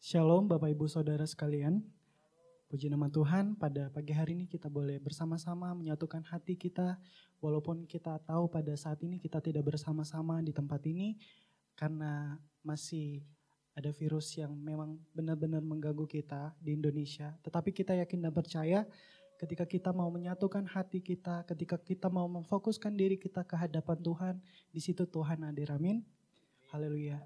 Shalom Bapak Ibu Saudara sekalian. Puji nama Tuhan, pada pagi hari ini kita boleh bersama-sama menyatukan hati kita. Walaupun kita tahu pada saat ini kita tidak bersama-sama di tempat ini karena masih ada virus yang memang benar-benar mengganggu kita di Indonesia. Tetapi kita yakin dan percaya ketika kita mau menyatukan hati kita, ketika kita mau memfokuskan diri kita ke hadapan Tuhan, di situ Tuhan hadir. Amin. Haleluya.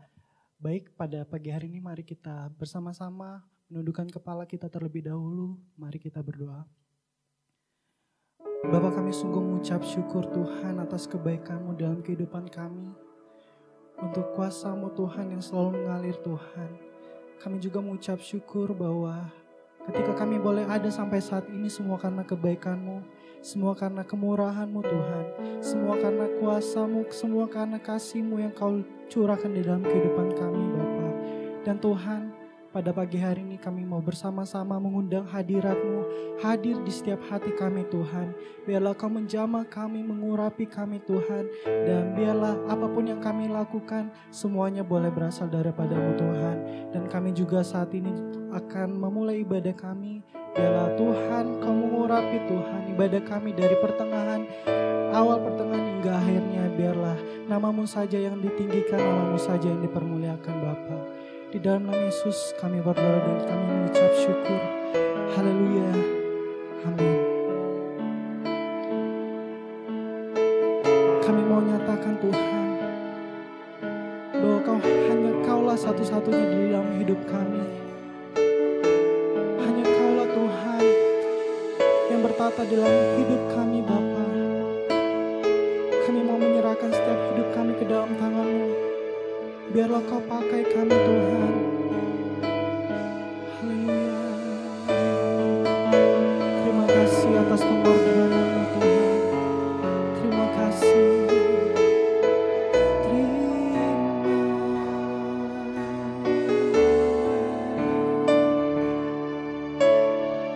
Baik, pada pagi hari ini mari kita bersama-sama menundukkan kepala kita terlebih dahulu. Mari kita berdoa. Bapa, kami sungguh mengucap syukur Tuhan atas kebaikan-Mu dalam kehidupan kami. Untuk kuasa-Mu Tuhan yang selalu mengalir Tuhan. Kami juga mengucap syukur bahwa ketika kami boleh ada sampai saat ini semua karena kebaikan-Mu. Semua karena kemurahan-Mu Tuhan. Semua karena kuasa-Mu, semua karena kasih-Mu yang Kau curahkan di dalam kehidupan kami Bapa. Dan Tuhan, pada pagi hari ini kami mau bersama-sama mengundang hadirat-Mu, hadir di setiap hati kami Tuhan. Biarlah Kau menjamah kami, mengurapi kami Tuhan. Dan biarlah apapun yang kami lakukan, semuanya boleh berasal daripada-Mu Tuhan. Dan kami juga saat ini akan memulai ibadah kami. Biarlah Tuhan Kau mengurapi Tuhan ibadah kami dari pertengahan, awal pertengahan hingga akhirnya. Biarlah nama-Mu saja yang ditinggikan, nama-Mu saja yang dipermuliakan Bapa. Di dalam nama Yesus kami berdoa dan kami mengucap syukur. Haleluya. Amin. Kami mau nyatakan Tuhan bahwa hanya Kaulah satu-satunya di dalam hidup kami. Hanya Kaulah Tuhan yang bertata dalam hidup kami Bapa. Kami mau menyerahkan setiap hidup kami ke dalam tangan-Mu. Biarlah Kau pakai kami Tuhan. Haleluya. Terima kasih atas pengorbanan-Mu Tuhan. Terima kasih.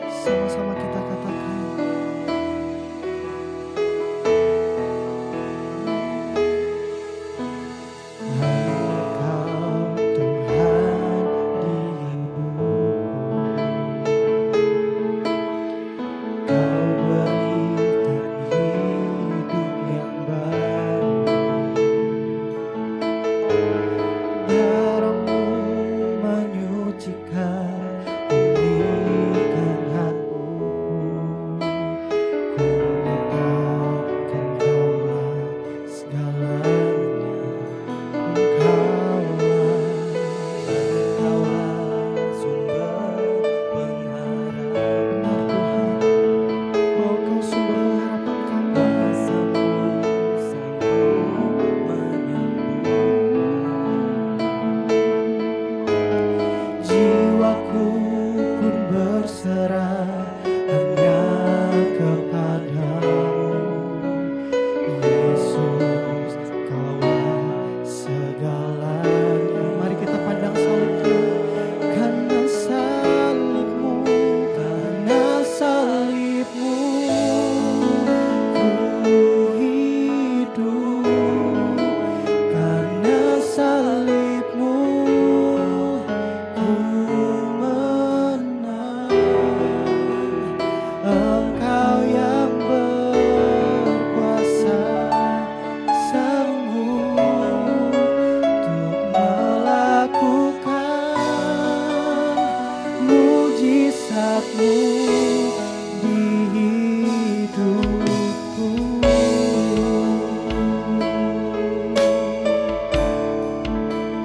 Sama-sama kita katakan.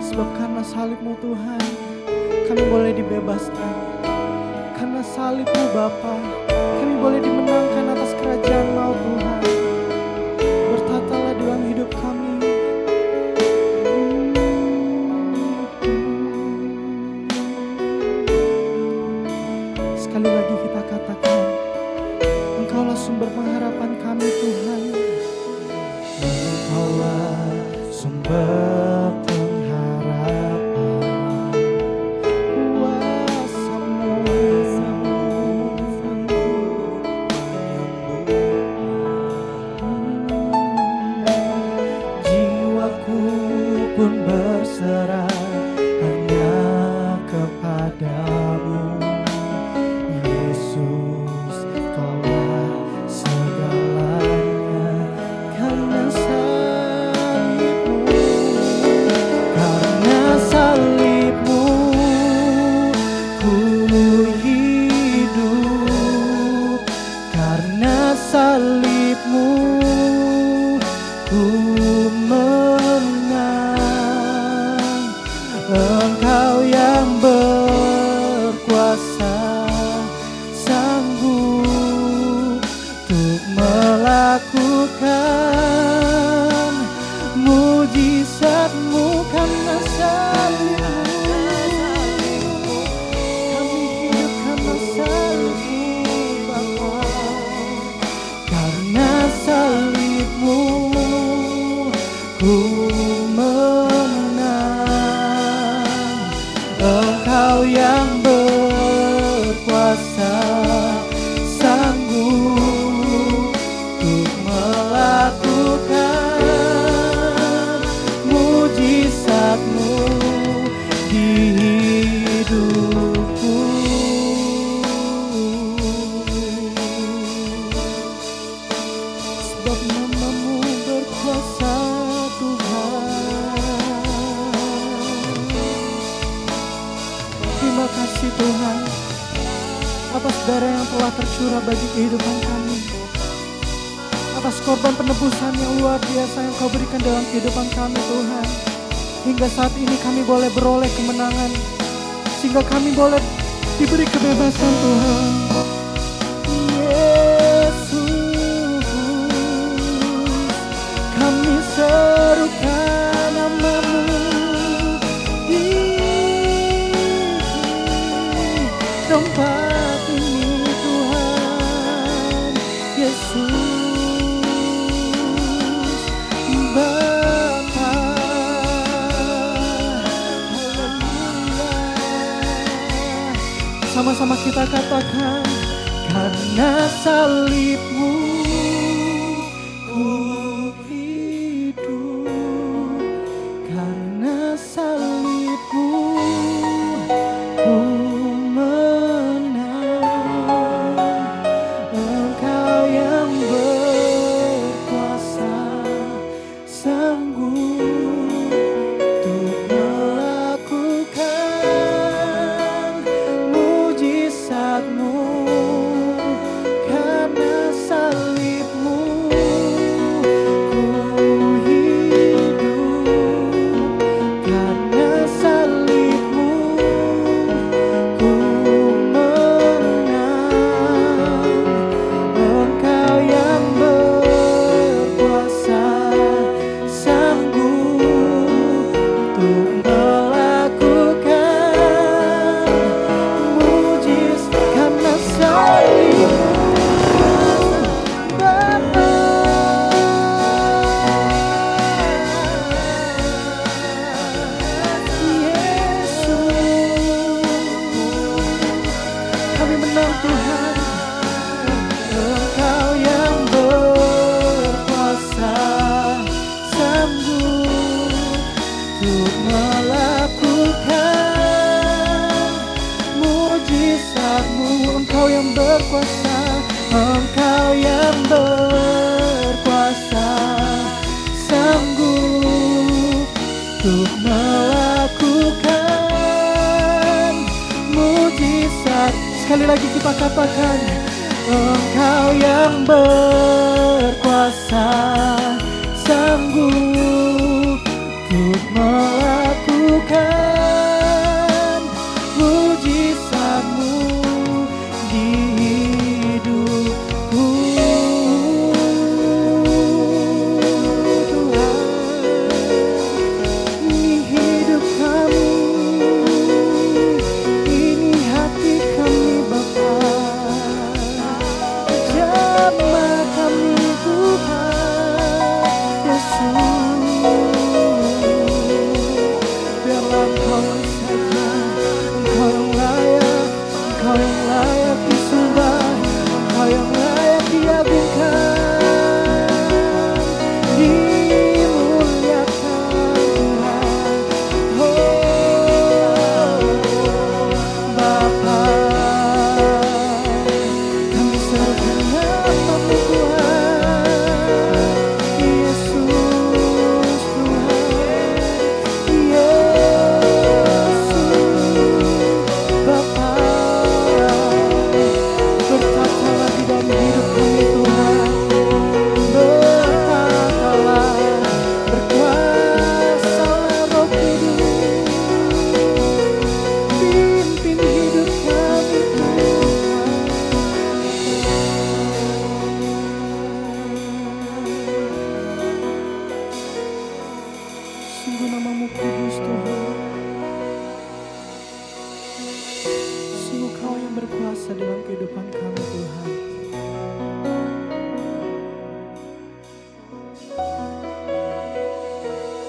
Sebab karena salib-Mu Tuhan, kami boleh dibebaskan. Karena salib-Mu Bapa, kami boleh dimenangkan atas kerajaan maut Tuhan. Bertatalah dalam hidup kami. Sekali lagi kita katakan, Engkaulah sumber pengharapan kami Tuhan. Engkaulah sumber pengharapan, kuasa-Mu jiwaku pun berserah hanya kepada Engkau yang berkuasa, sanggup untuk melakukan mujizat-Mu karena salib-Mu. Kami hidup karena salib-Mu Bapa. Karena salib-Mu ku menang. Engkau yang berkuasa, sanggup untuk melakukan mujizat-Mu di hidupku. Sebab nama-Mu berkuasa Tuhan. Terima kasih Tuhan atas darah yang telah tercurah bagi kehidupan kami, atas korban penebusan yang luar biasa yang Kau berikan dalam kehidupan kami Tuhan. Hingga saat ini kami boleh beroleh kemenangan, sehingga kami boleh diberi kebebasan Tuhan. Yesus, kami serukan nama-Mu di tempat ini Tuhan. Yesus Bapa, haleluya. Sama-sama kita katakan, karena salib-Mu ku hidup, karena salib-Mu ku menang. Engkau yang berkuasa, sanggup untuk melakukan mujizat-Mu. Karena salib-Mu ku hidup, karena salib-Mu ku menang. Engkau yang berkuasa, sanggup untuk melakukan mujizat. Karena salib-Mu Bapa, Yesus, kami menang Tuhan. Engkau yang berkuasa, sanggup untuk melakukan mujizat-Mu. Engkau yang berkuasa, Engkau yang berkuasa, sanggup untuk melakukan mujizat. Sekali lagi kita katakan, Engkau yang berkuasa, sanggup untuk melakukan mujizat-Mu di hidupku. Tuhan, ini hidup kami, ini hati kami Bapa. Jamah kami Tuhan Yesus, biarlah Engkau Sungguh Kau yang berkuasa dalam kehidupan kami Tuhan.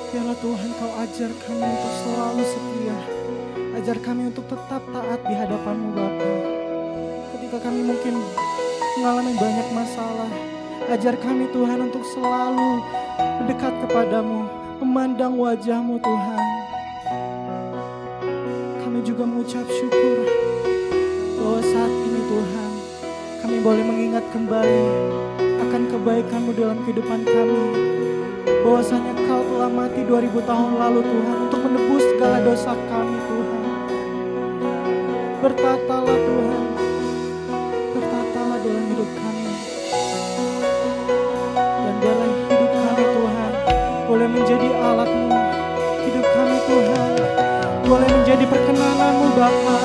Biarlah Tuhan Kau ajar kami untuk selalu setia. Ajar kami untuk tetap taat di hadapan-Mu Bapa. Ketika kami mungkin mengalami banyak masalah, ajar kami Tuhan untuk selalu mendekat kepadamu, memandang wajah-Mu Tuhan. Kami juga mengucap syukur bahwa saat ini Tuhan, kami boleh mengingat kembali akan kebaikan-Mu dalam kehidupan kami. Bahwasanya Kau telah mati 2000 tahun lalu Tuhan untuk menebus segala dosa kami Tuhan. Bertatalah Tuhan, bertatalah dalam hidup kami. Dan dalam hidup kami Tuhan, boleh menjadi alat-Mu. Hidup kami Tuhan, boleh menjadi perkenanan-Mu Bapa.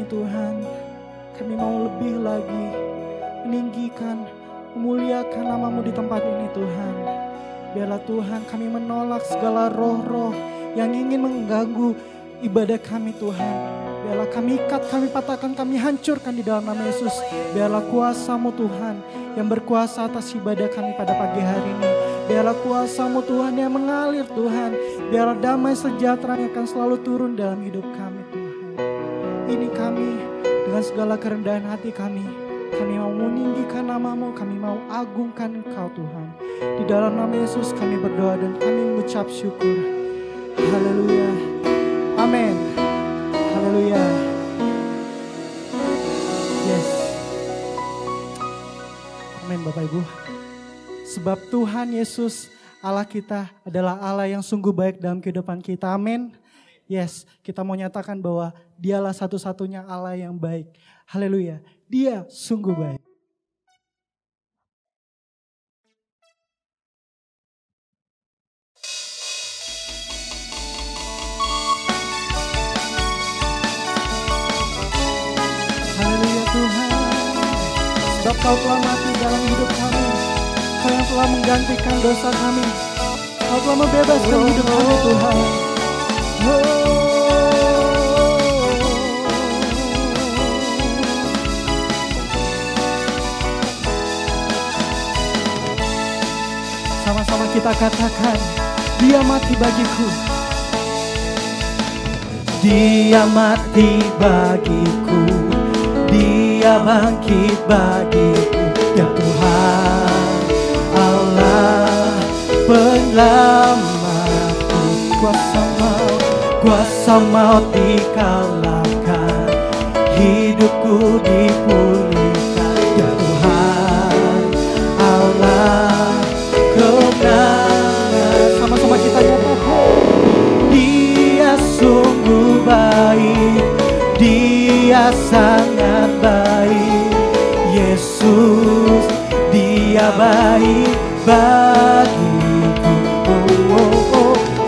Tuhan, kami mau lebih lagi meninggikan, memuliakan nama-Mu di tempat ini Tuhan. Biarlah Tuhan kami menolak segala roh-roh yang ingin mengganggu ibadah kami Tuhan. Biarlah kami ikat, kami patahkan, kami hancurkan di dalam nama Yesus. Biarlah kuasa-Mu Tuhan yang berkuasa atas ibadah kami pada pagi hari ini. Biarlah kuasa-Mu Tuhan yang mengalir Tuhan. Biarlah damai sejahtera yang akan selalu turun dalam hidup kami Tuhan. Ini kami dengan segala kerendahan hati kami mau meninggikan nama-Mu, kami mau agungkan Engkau Tuhan. Di dalam nama Yesus kami berdoa dan kami mengucap syukur. Haleluya. Amin. Haleluya. Yes. Amin Bapak Ibu. Sebab Tuhan Yesus Allah kita adalah Allah yang sungguh baik dalam kehidupan kita. Amin. Yes, kita mau nyatakan bahwa Dialah satu-satunya Allah yang baik. Haleluya, Dia sungguh baik. Haleluya Tuhan, sebab Kau telah mati dalam hidup kami. Kau yang telah menggantikan dosa kami. Kau telah membebaskan hidup kami Tuhan. Sama-sama kita katakan, Dia mati bagiku. Dia mati bagiku, Dia bangkit bagiku. Ya Tuhan, Allah penyelamatku. Kuasa maut dikalahkan, hidupku dipulihkan. Ya Tuhan, Allah kebenaran. Sama-sama kita nyatakan, Dia sungguh baik, Dia sangat baik. Yesus, Dia baik bagiku.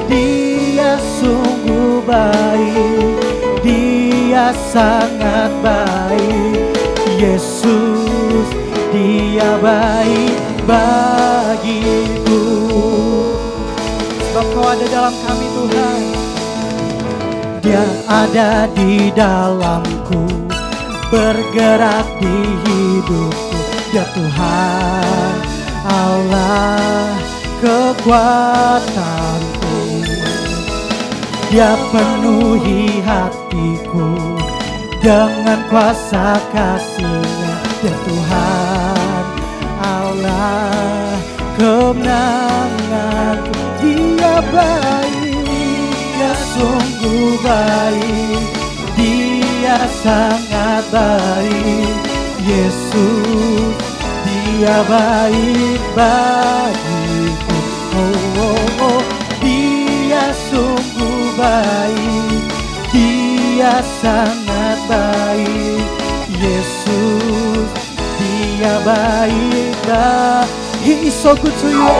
Dia sungguh baik, Dia sangat baik. Yesus, Dia baik bagiku. Sebab Kau ada dalam kami Tuhan. Dia ada di dalamku, bergerak di hidupku. Ya Tuhan, Allah kekuatanku. Dia penuhi hatiku dengan kuasa kasih-Nya. Ya Tuhan, Allah kemenanganku. Dia baik, Dia sungguh baik, Dia sangat baik. Yesus, Dia baik bagiku. Dia sungguh baik, Dia sangat baik. Yesus, Dia baik. He is so good to you.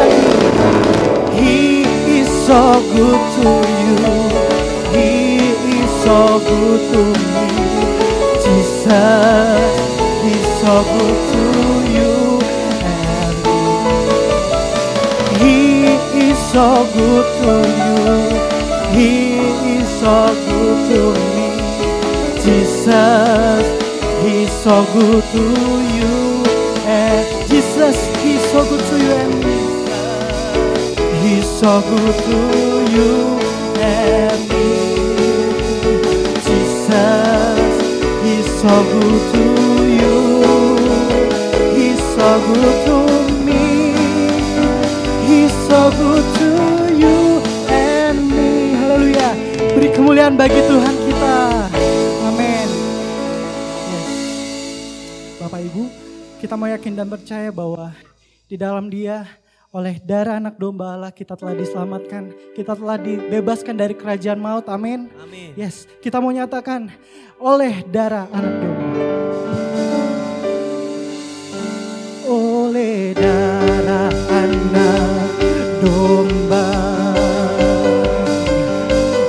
He is so good to you. He is so good to me. Jesus, He's so good to you and me. He is so good to you. He is so good to me. Jesus, He's so good to you and Jesus, He's so good to you and me. He's so good to you and me. Jesus, He's so good to you. He's so good to me. He's so good to you and me. Haleluya. Beri kemuliaan bagi Tuhan kita. Amin. Yes. Bapak Ibu, kita mau yakin dan percaya bahwa di dalam Dia, oleh darah anak domba Allah kita telah diselamatkan. Kita telah dibebaskan dari kerajaan maut. Amin. Amin. Yes, kita mau nyatakan oleh darah anak domba. Oleh darah anak domba.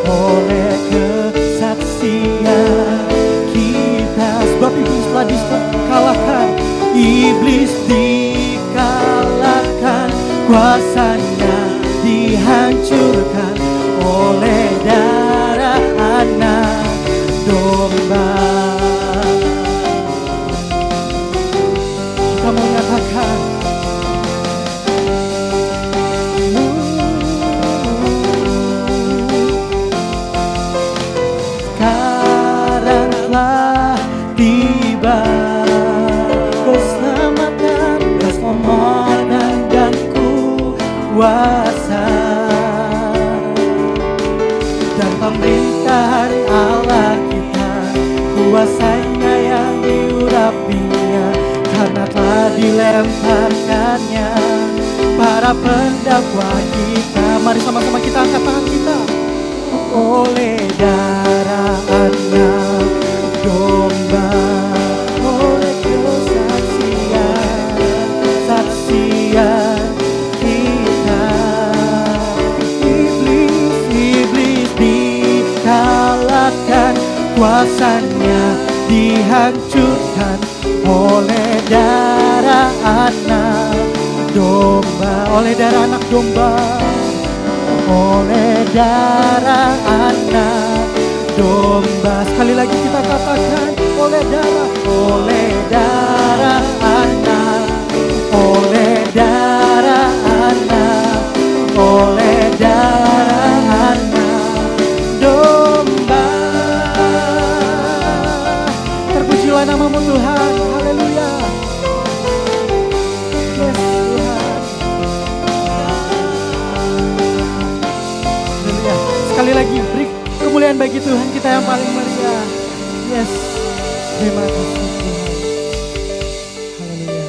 Oleh kesaksian kita. Sebab iblis telah dikalahkan. Iblis dikalahkan. Kuasanya dihancurkan oleh darah anak domba. Kita mau nyatakan sekarang telah tiba keselamatan, keselamatan dan kuasa dan pemerintahan Allah kita, kuasanya yang diurapinya karena telah dilemparkannya para pendakwa kita. Mari sama-sama kita angkat tangan kita. Oleh darah anak domba, oleh kesaksian kita, iblis dikalahkan, kuasanya dihancurkan oleh darah anak domba, oleh darah anak domba, oleh darah anak domba. Sekali lagi kita katakan oleh darah anak, oleh darah anak, oleh darah anak domba. Terpujilah namamu Tuhan, haleluya. Yes Tuhan, haleluya. Sekali lagi beri kemuliaan bagi Tuhan kita yang paling mulia. Yes, terima kasih Tuhan. Haleluya.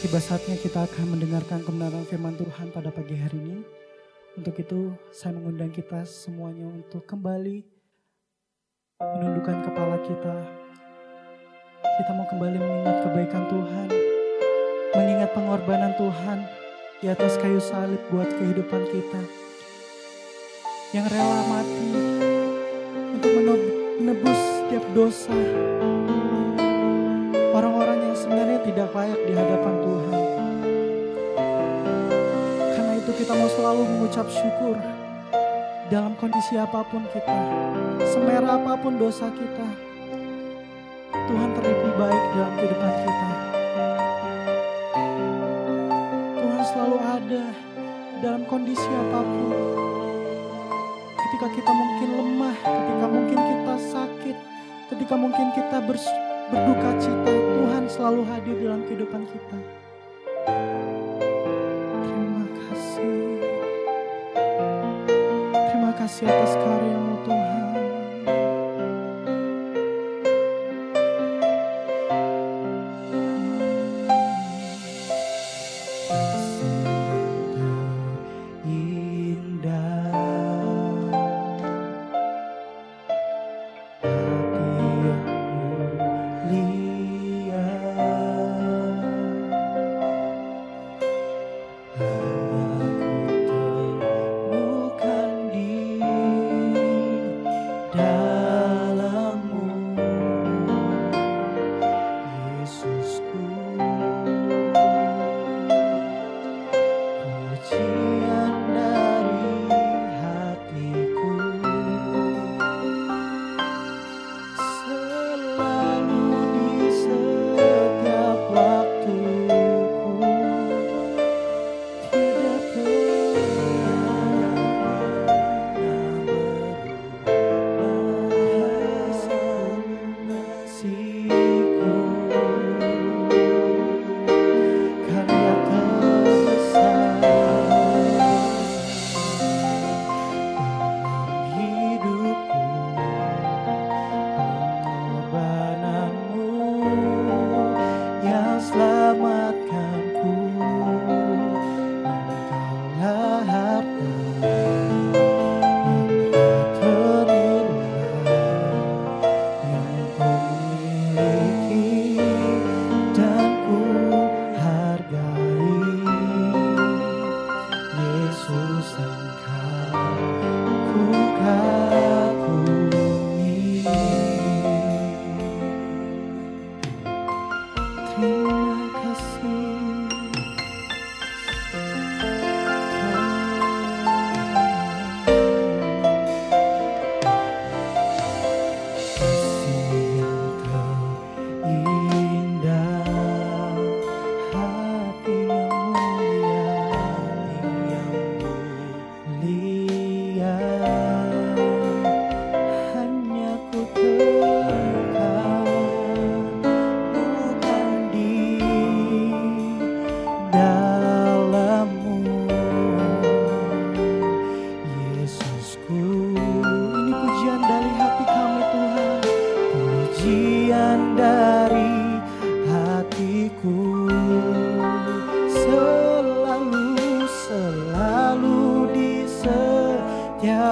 Tiba saatnya kita akan mendengarkan kebenaran firman Tuhan pada pagi hari ini. Untuk itu saya mengundang kita semuanya untuk kembali menundukkan kepala kita. Kita mau kembali mengingat kebaikan Tuhan, mengingat pengorbanan Tuhan di atas kayu salib buat kehidupan kita, yang rela mati untuk menebus setiap dosa orang-orang yang sebenarnya tidak layak di hadapan Tuhan. Karena itu kita mau selalu mengucap syukur dalam kondisi apapun kita, semerah apapun dosa kita. Tuhan terlebih baik dalam kehidupan kita. Tuhan selalu ada dalam kondisi apapun. Ketika kita mungkin lemah, ketika mungkin kita sakit, ketika mungkin kita berduka cita, Tuhan selalu hadir dalam kehidupan kita. Terima kasih atas karya-Mu Tuhan. Hanya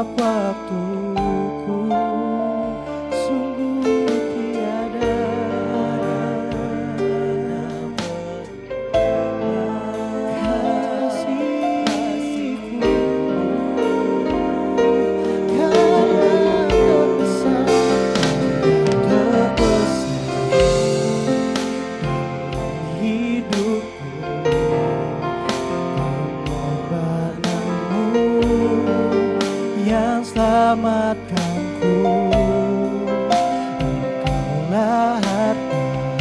setiap waktuku sungguh tiada kasihku karena terbesar hidupku pengorbananmu yang selamatkanku. Engkaulah harta yang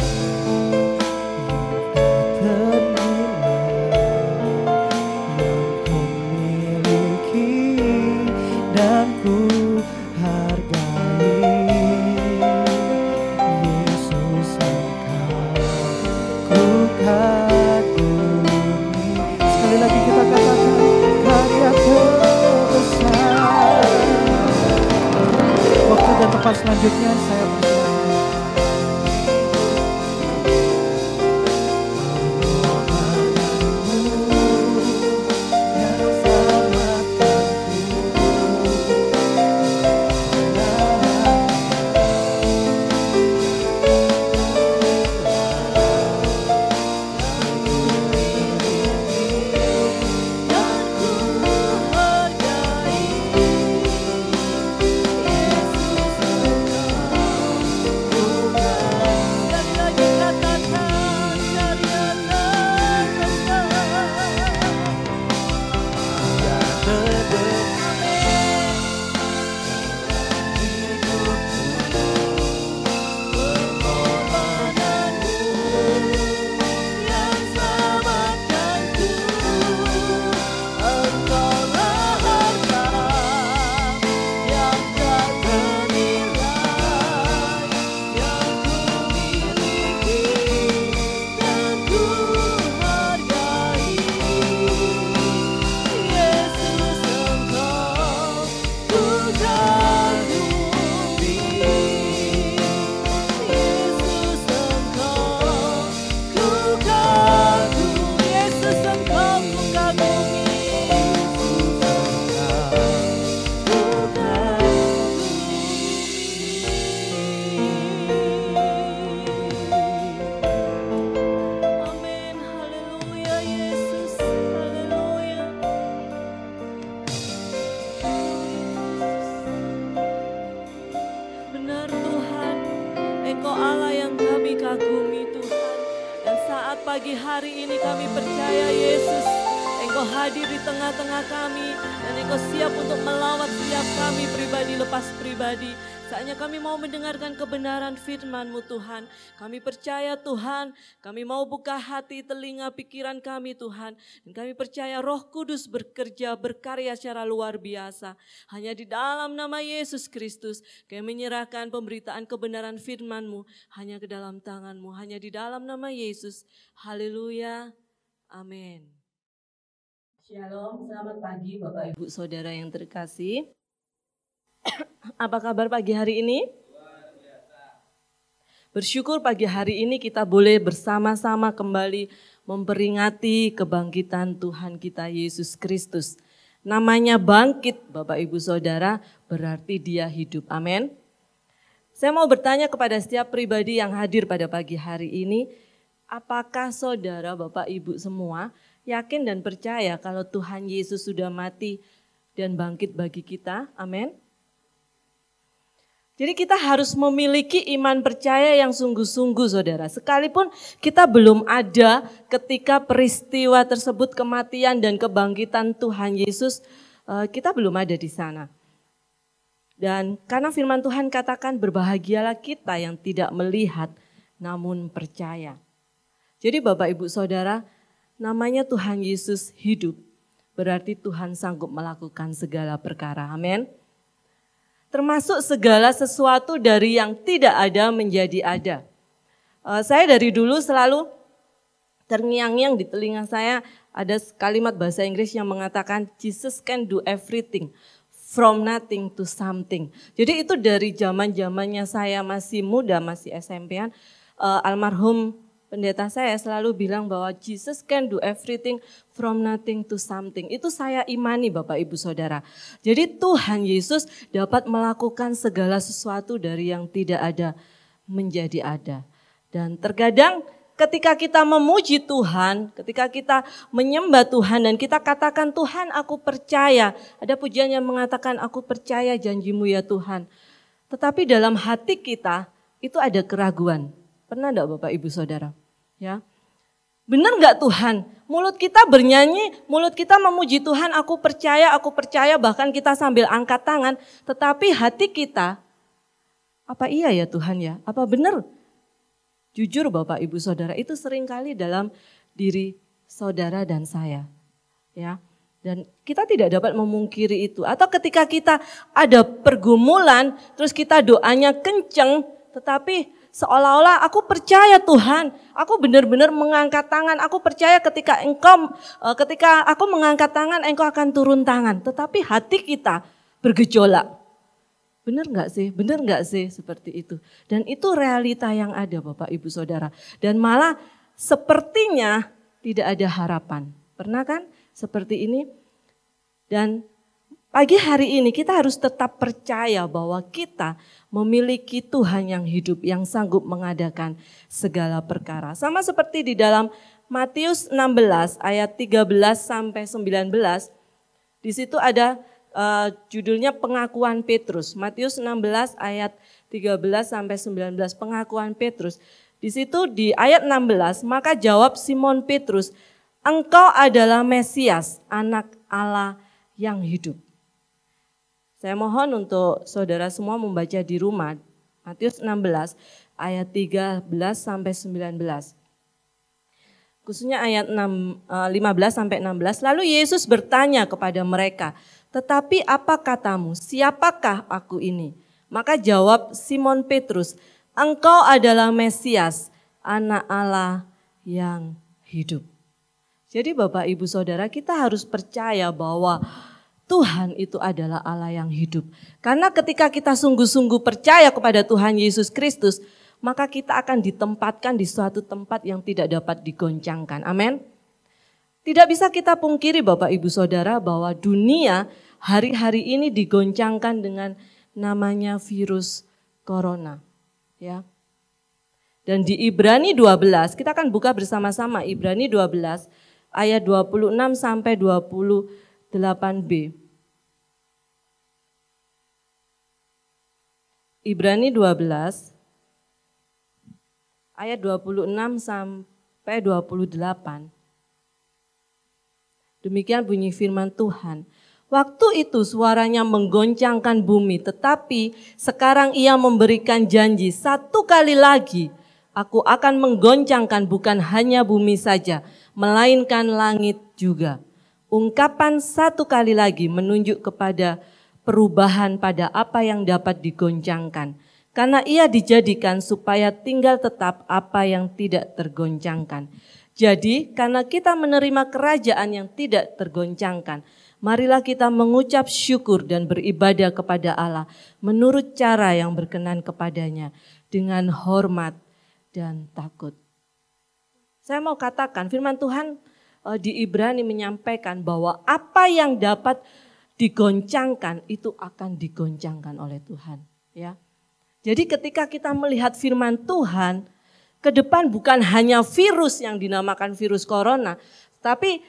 ternilai yang ku miliki dan ku hargai. Yesus, Engkau ku kagumi. Sekali lagi kita katakan karya terbesar. Waktu dan tempat selanjutnya saya persilakan. Pagi hari ini kami percaya Yesus, Engkau hadir di tengah-tengah kami dan Engkau siap untuk melawat setiap kami pribadi lepas pribadi. Saatnya kami mau mendengarkan kebenaran firman-Mu Tuhan. Kami percaya Tuhan, kami mau buka hati, telinga, pikiran kami Tuhan. Dan kami percaya Roh Kudus bekerja, berkarya secara luar biasa. Hanya di dalam nama Yesus Kristus kami menyerahkan pemberitaan kebenaran firman-Mu hanya ke dalam tangan-Mu. Hanya di dalam nama Yesus. Haleluya. Amin. Shalom, selamat pagi Bapak Ibu Saudara yang terkasih. Apa kabar pagi hari ini? Bersyukur pagi hari ini kita boleh bersama-sama kembali memperingati kebangkitan Tuhan kita Yesus Kristus. Namanya bangkit Bapak Ibu Saudara, berarti dia hidup. Amin. Saya mau bertanya kepada setiap pribadi yang hadir pada pagi hari ini, apakah saudara Bapak Ibu semua yakin dan percaya kalau Tuhan Yesus sudah mati dan bangkit bagi kita? Amin. Jadi kita harus memiliki iman percaya yang sungguh-sungguh saudara. Sekalipun kita belum ada ketika peristiwa tersebut kematian dan kebangkitan Tuhan Yesus, kita belum ada di sana. Dan karena firman Tuhan katakan berbahagialah kita yang tidak melihat namun percaya. Jadi Bapak Ibu Saudara, namanya Tuhan Yesus hidup. Berarti Tuhan sanggup melakukan segala perkara. Amin. Termasuk segala sesuatu dari yang tidak ada menjadi ada. Saya dari dulu selalu terngiang-ngiang di telinga saya ada kalimat bahasa Inggris yang mengatakan Jesus can do everything from nothing to something. Jadi itu dari zaman-zamannya saya masih muda, masih SMP-an, almarhum pendeta saya selalu bilang bahwa Jesus can do everything from nothing to something. Itu saya imani Bapak Ibu Saudara. Jadi Tuhan Yesus dapat melakukan segala sesuatu dari yang tidak ada menjadi ada. Dan terkadang ketika kita memuji Tuhan, ketika kita menyembah Tuhan dan kita katakan Tuhan aku percaya. Ada pujian yang mengatakan aku percaya janji-Mu ya Tuhan. Tetapi dalam hati kita itu ada keraguan. Pernah enggak Bapak Ibu Saudara? Ya. Benar enggak Tuhan? Mulut kita bernyanyi, mulut kita memuji Tuhan, aku percaya, bahkan kita sambil angkat tangan. Tetapi hati kita, apa iya ya Tuhan ya? Apa benar? Jujur Bapak Ibu Saudara, itu seringkali dalam diri saudara dan saya. Ya. Dan kita tidak dapat memungkiri itu. Atau ketika kita ada pergumulan, terus kita doanya kenceng, tetapi seolah-olah aku percaya Tuhan, aku benar-benar mengangkat tangan, aku percaya ketika aku mengangkat tangan, Engkau akan turun tangan. Tetapi hati kita bergejolak. Benar enggak sih? Benar enggak sih seperti itu? Dan itu realita yang ada Bapak Ibu Saudara. Dan malah sepertinya tidak ada harapan. Pernah kan seperti ini? Dan pagi hari ini kita harus tetap percaya bahwa kita memiliki Tuhan yang hidup, yang sanggup mengadakan segala perkara. Sama seperti di dalam Matius 16 ayat 13 sampai 19, di situ ada judulnya pengakuan Petrus. Matius 16 ayat 13 sampai 19, pengakuan Petrus. Di situ di ayat 16, maka jawab Simon Petrus, engkau adalah Mesias, anak Allah yang hidup. Saya mohon untuk saudara semua membaca di rumah Matius 16 ayat 13 sampai 19. Khususnya ayat 15 sampai 16. Lalu Yesus bertanya kepada mereka, tetapi apa katamu, siapakah aku ini? Maka jawab Simon Petrus, engkau adalah Mesias, anak Allah yang hidup. Jadi Bapak Ibu Saudara, kita harus percaya bahwa Tuhan itu adalah Allah yang hidup. Karena ketika kita sungguh-sungguh percaya kepada Tuhan Yesus Kristus, maka kita akan ditempatkan di suatu tempat yang tidak dapat digoncangkan. Amin. Tidak bisa kita pungkiri Bapak Ibu Saudara bahwa dunia hari-hari ini digoncangkan dengan namanya virus corona. Ya. Dan di Ibrani 12, kita akan buka bersama-sama Ibrani 12 ayat 26 sampai 28b. Ibrani 12 ayat 26 sampai 28. Demikian bunyi firman Tuhan. Waktu itu suaranya menggoncangkan bumi, tetapi sekarang ia memberikan janji satu kali lagi. Aku akan menggoncangkan bukan hanya bumi saja, melainkan langit juga. Ungkapan satu kali lagi menunjuk kepada perubahan pada apa yang dapat digoncangkan. Karena ia dijadikan supaya tinggal tetap apa yang tidak tergoncangkan. Jadi karena kita menerima kerajaan yang tidak tergoncangkan, marilah kita mengucap syukur dan beribadah kepada Allah menurut cara yang berkenan kepadanya dengan hormat dan takut. Saya mau katakan firman Tuhan di Ibrani menyampaikan bahwa apa yang dapat digoncangkan itu akan digoncangkan oleh Tuhan. Ya. Jadi ketika kita melihat firman Tuhan, ke depan bukan hanya virus yang dinamakan virus corona, tapi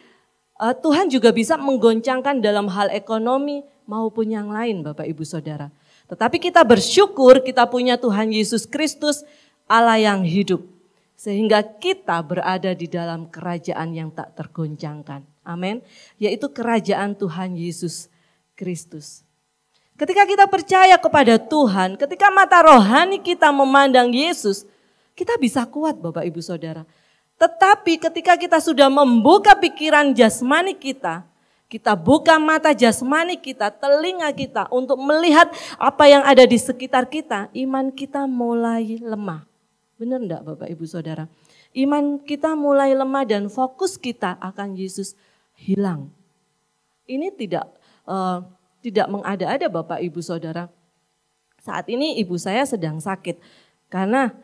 Tuhan juga bisa menggoncangkan dalam hal ekonomi maupun yang lain Bapak Ibu Saudara. Tetapi kita bersyukur kita punya Tuhan Yesus Kristus, Allah yang hidup. Sehingga kita berada di dalam kerajaan yang tak tergoncangkan. Amin. Yaitu kerajaan Tuhan Yesus Kristus. Ketika kita percaya kepada Tuhan, ketika mata rohani kita memandang Yesus, kita bisa kuat Bapak Ibu Saudara. Tetapi ketika kita sudah membuka pikiran jasmani kita buka mata jasmani kita, telinga kita untuk melihat apa yang ada di sekitar kita, iman kita mulai lemah. Benar enggak Bapak Ibu Saudara? Iman kita mulai lemah dan fokus kita akan Yesus hilang. Ini tidak mengada-ada Bapak Ibu Saudara. Saat ini ibu saya sedang sakit karena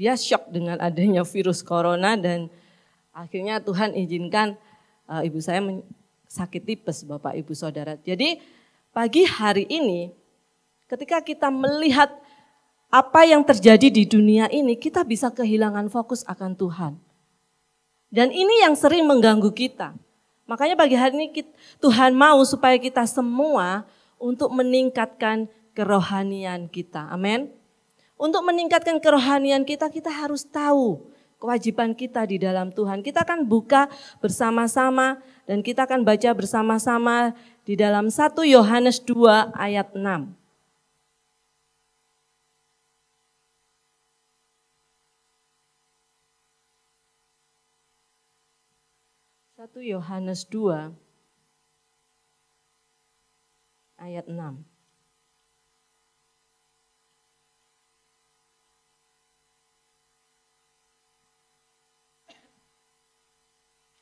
dia shock dengan adanya virus corona dan akhirnya Tuhan izinkan ibu saya sakit tipes Bapak Ibu Saudara. Jadi pagi hari ini ketika kita melihat apa yang terjadi di dunia ini, kita bisa kehilangan fokus akan Tuhan. Dan ini yang sering mengganggu kita. Makanya pagi hari ini Tuhan mau supaya kita semua untuk meningkatkan kerohanian kita. Amin. Untuk meningkatkan kerohanian kita, kita harus tahu kewajiban kita di dalam Tuhan. Kita akan buka bersama-sama dan kita akan baca bersama-sama di dalam 1 Yohanes 2 ayat 6. 1 Yohanes 2 ayat 6.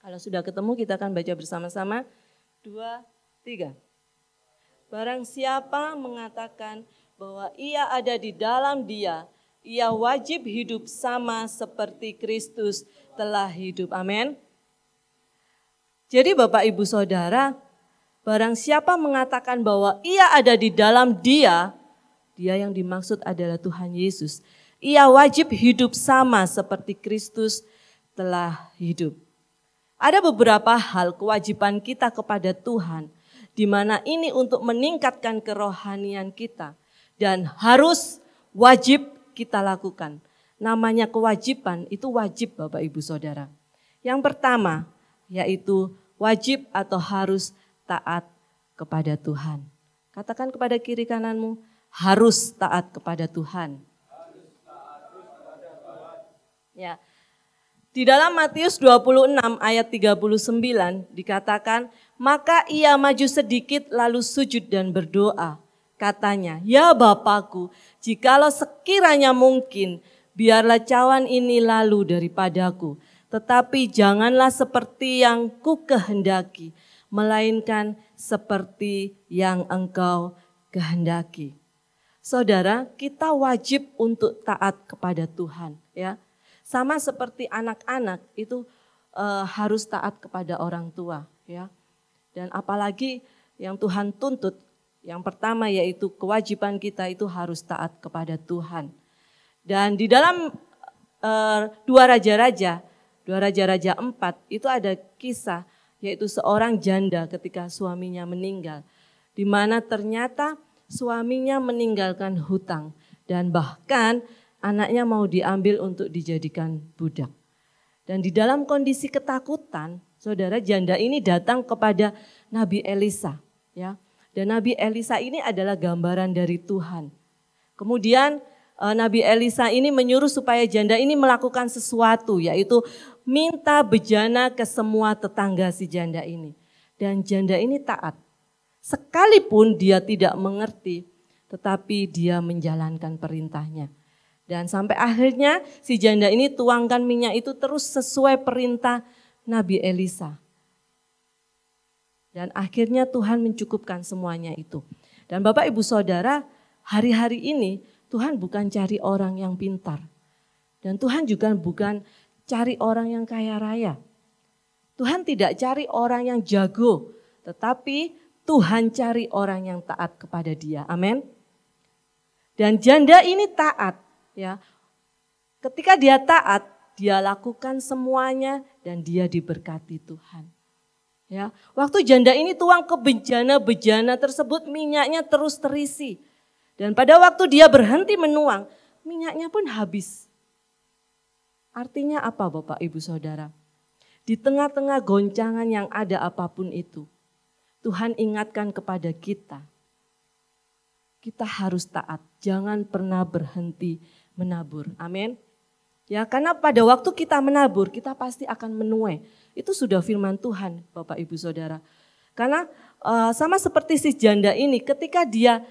Kalau sudah ketemu kita akan baca bersama-sama. 2, 3. Barang siapa mengatakan bahwa ia ada di dalam Dia, ia wajib hidup sama seperti Kristus telah hidup. Amin. Jadi Bapak Ibu Saudara, barang siapa mengatakan bahwa ia ada di dalam Dia, Dia yang dimaksud adalah Tuhan Yesus. Ia wajib hidup sama seperti Kristus telah hidup. Ada beberapa hal kewajiban kita kepada Tuhan, di mana ini untuk meningkatkan kerohanian kita dan harus wajib kita lakukan. Namanya kewajiban itu wajib Bapak Ibu Saudara. Yang pertama yaitu wajib atau harus taat kepada Tuhan. Katakan kepada kiri kananmu, harus taat kepada Tuhan. Ya. Di dalam Matius 26 ayat 39 dikatakan, maka ia maju sedikit lalu sujud dan berdoa. Katanya, ya Bapakku, jikalau sekiranya mungkin, biarlah cawan ini lalu daripadaku. Tetapi janganlah seperti yang ku kehendaki, melainkan seperti yang Engkau kehendaki. Saudara, kita wajib untuk taat kepada Tuhan, ya. Sama seperti anak-anak itu harus taat kepada orang tua, ya. Dan apalagi yang Tuhan tuntut, yang pertama yaitu kewajiban kita itu harus taat kepada Tuhan. Dan di dalam 2 Raja-Raja 4 itu ada kisah yaitu seorang janda ketika suaminya meninggal. Di mana ternyata suaminya meninggalkan hutang dan bahkan anaknya mau diambil untuk dijadikan budak. Dan di dalam kondisi ketakutan, saudara, janda ini datang kepada Nabi Elisa, ya. Dan Nabi Elisa ini adalah gambaran dari Tuhan. Kemudian Nabi Elisa ini menyuruh supaya janda ini melakukan sesuatu, yaitu minta bejana ke semua tetangga si janda ini. Dan janda ini taat. Sekalipun dia tidak mengerti, tetapi dia menjalankan perintahnya. Dan sampai akhirnya si janda ini tuangkan minyak itu terus sesuai perintah Nabi Elisa. Dan akhirnya Tuhan mencukupkan semuanya itu. Dan Bapak Ibu Saudara, hari-hari ini Tuhan bukan cari orang yang pintar. Dan Tuhan juga bukan cari orang yang kaya raya. Tuhan tidak cari orang yang jago, tetapi Tuhan cari orang yang taat kepada Dia. Amin. Dan janda ini taat, ya. Ketika dia taat, dia lakukan semuanya dan dia diberkati Tuhan. Ya, waktu janda ini tuang ke bejana tersebut, minyaknya terus terisi. Dan pada waktu dia berhenti menuang, minyaknya pun habis. Artinya apa Bapak Ibu Saudara? Di tengah-tengah goncangan yang ada apapun itu, Tuhan ingatkan kepada kita. Kita harus taat, jangan pernah berhenti menabur. Amin. Ya, karena pada waktu kita menabur, kita pasti akan menuai. Itu sudah firman Tuhan Bapak Ibu Saudara. Karena sama seperti si janda ini, ketika dia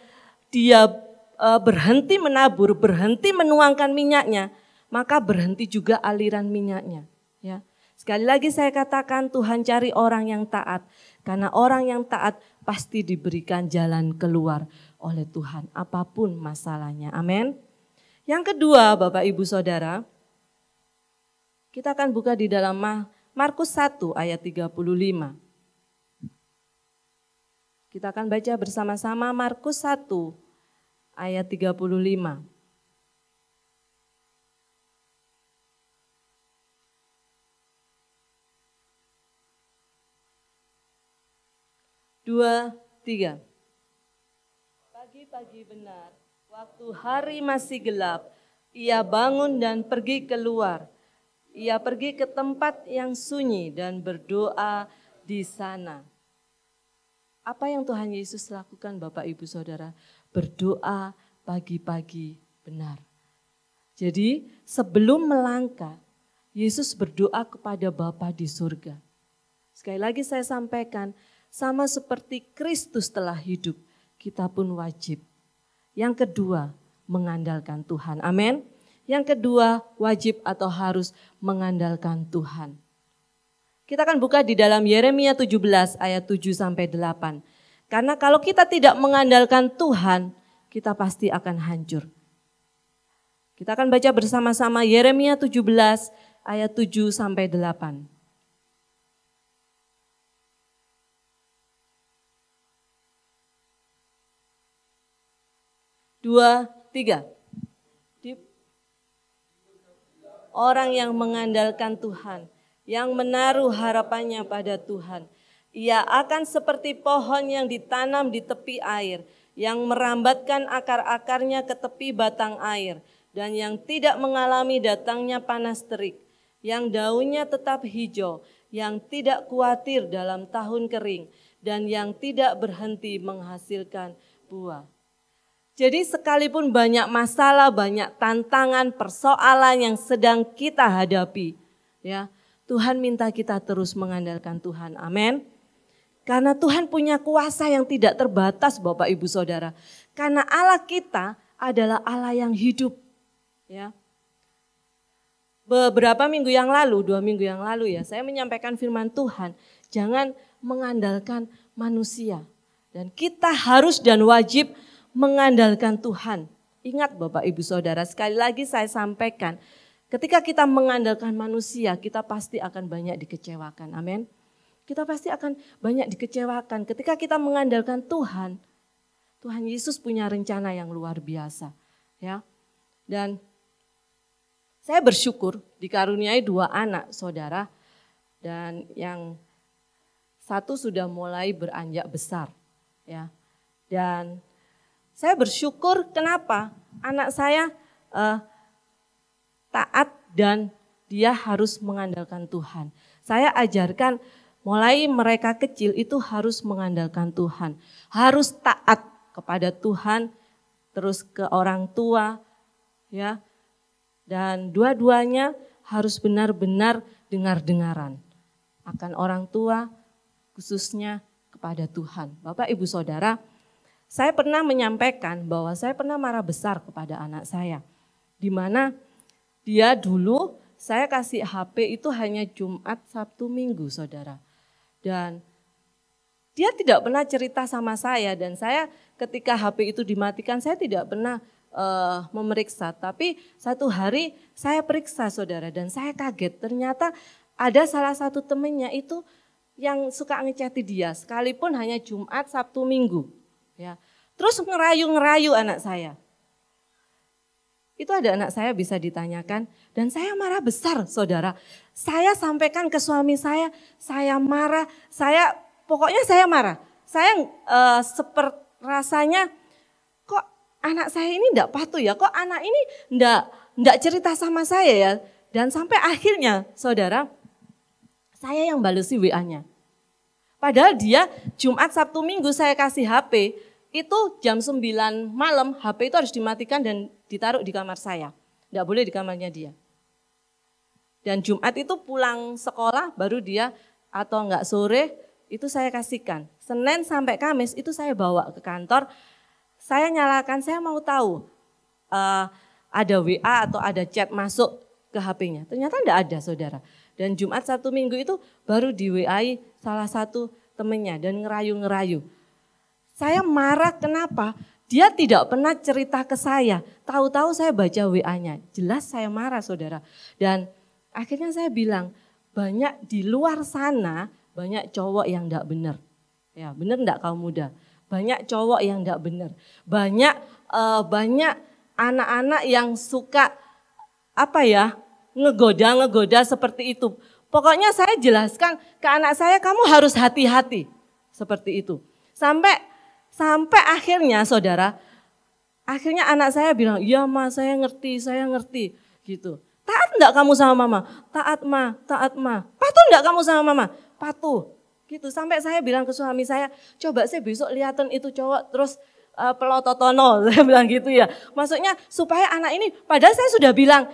berhenti menabur, berhenti menuangkan minyaknya, maka berhenti juga aliran minyaknya. Ya, sekali lagi saya katakan Tuhan cari orang yang taat, karena orang yang taat pasti diberikan jalan keluar oleh Tuhan, apapun masalahnya. Amin. Yang kedua, Bapak Ibu Saudara, Kita akan buka di dalam Markus 1 ayat 35. Kita akan baca bersama-sama Markus 1 ayat 35. Dua, tiga. Pagi-pagi benar, waktu hari masih gelap, ia bangun dan pergi keluar. Ia pergi ke tempat yang sunyi dan berdoa di sana. Apa yang Tuhan Yesus lakukan Bapak Ibu Saudara? Berdoa pagi-pagi benar. Jadi sebelum melangkah, Yesus berdoa kepada Bapa di surga. Sekali lagi saya sampaikan, sama seperti Kristus telah hidup, kita pun wajib. Yang kedua, mengandalkan Tuhan. Amin. Yang kedua, wajib atau harus mengandalkan Tuhan. Kita akan buka di dalam Yeremia 17 ayat 7 sampai 8. Karena kalau kita tidak mengandalkan Tuhan, kita pasti akan hancur. Kita akan baca bersama-sama Yeremia 17 ayat 7 sampai 8. Dua, tiga. Orang yang mengandalkan Tuhan, yang menaruh harapannya pada Tuhan, ia akan seperti pohon yang ditanam di tepi air, yang merambatkan akar-akarnya ke tepi batang air, dan yang tidak mengalami datangnya panas terik, yang daunnya tetap hijau, yang tidak khawatir dalam tahun kering, dan yang tidak berhenti menghasilkan buah. Jadi sekalipun banyak masalah, banyak tantangan, persoalan yang sedang kita hadapi, ya, Tuhan minta kita terus mengandalkan Tuhan. Amin. Karena Tuhan punya kuasa yang tidak terbatas Bapak Ibu Saudara. Karena Allah kita adalah Allah yang hidup. Ya. Beberapa minggu yang lalu, 2 minggu yang lalu ya, saya menyampaikan firman Tuhan. Jangan mengandalkan manusia. Dan kita harus dan wajib mengandalkan Tuhan. Ingat Bapak Ibu Saudara, sekali lagi saya sampaikan, ketika kita mengandalkan manusia, kita pasti akan banyak dikecewakan. Amin. Kita pasti akan banyak dikecewakan. Ketika kita mengandalkan Tuhan, Tuhan Yesus punya rencana yang luar biasa. Ya. Dan saya bersyukur dikaruniai 2 anak saudara, dan yang satu sudah mulai beranjak besar. Ya. Dan saya bersyukur kenapa anak saya taat dan dia harus mengandalkan Tuhan. Saya ajarkan mulai mereka kecil itu harus mengandalkan Tuhan. Harus taat kepada Tuhan, terus ke orang tua, ya. Dan dua-duanya harus benar-benar dengar-dengaran akan orang tua, khususnya kepada Tuhan. Bapak Ibu Saudara, saya pernah menyampaikan bahwa saya pernah marah besar kepada anak saya. Di mana dia dulu saya kasih HP itu hanya Jumat, Sabtu, Minggu saudara. Dan dia tidak pernah cerita sama saya, dan saya ketika HP itu dimatikan saya tidak pernah memeriksa. Tapi satu hari saya periksa saudara, dan saya kaget ternyata ada salah satu temannya itu yang suka ngechat dia sekalipun hanya Jumat, Sabtu, Minggu. Ya, terus ngerayu-ngerayu anak saya. Itu ada anak saya bisa ditanyakan, dan saya marah besar saudara. Saya sampaikan ke suami saya marah, pokoknya saya marah. Saya seperti rasanya kok anak saya ini enggak patuh ya, kok anak ini enggak cerita sama saya ya. Dan sampai akhirnya saudara, saya yang balesi WA-nya. Padahal dia Jumat, Sabtu, Minggu saya kasih HP, itu jam 9 malam HP itu harus dimatikan dan ditaruh di kamar saya. Tidak boleh di kamarnya dia. Dan Jumat itu pulang sekolah baru dia, atau enggak sore itu saya kasihkan. Senin sampai Kamis itu saya bawa ke kantor. Saya nyalakan, saya mau tahu ada WA atau ada chat masuk ke HP-nya. Ternyata enggak ada saudara. Dan Jumat, Sabtu, Minggu itu baru di WA-i salah satu temannya dan ngerayu-ngerayu. Saya marah kenapa? Dia tidak pernah cerita ke saya. Tahu-tahu saya baca WA-nya. Jelas saya marah saudara. Dan akhirnya saya bilang, banyak di luar sana, banyak cowok yang enggak benar. Ya, benar enggak kaum muda? Banyak cowok yang enggak benar. Banyak anak-anak yang suka ngegoda seperti itu. Pokoknya saya jelaskan ke anak saya, kamu harus hati-hati seperti itu. Sampai akhirnya saudara, akhirnya anak saya bilang, iya ma saya ngerti gitu. Taat enggak kamu sama mama? Taat ma. Patuh enggak kamu sama mama? Patuh. Gitu. Sampai saya bilang ke suami saya, coba saya besok lihatin itu cowok terus pelototono, saya bilang gitu ya. Maksudnya supaya anak ini, padahal saya sudah bilang,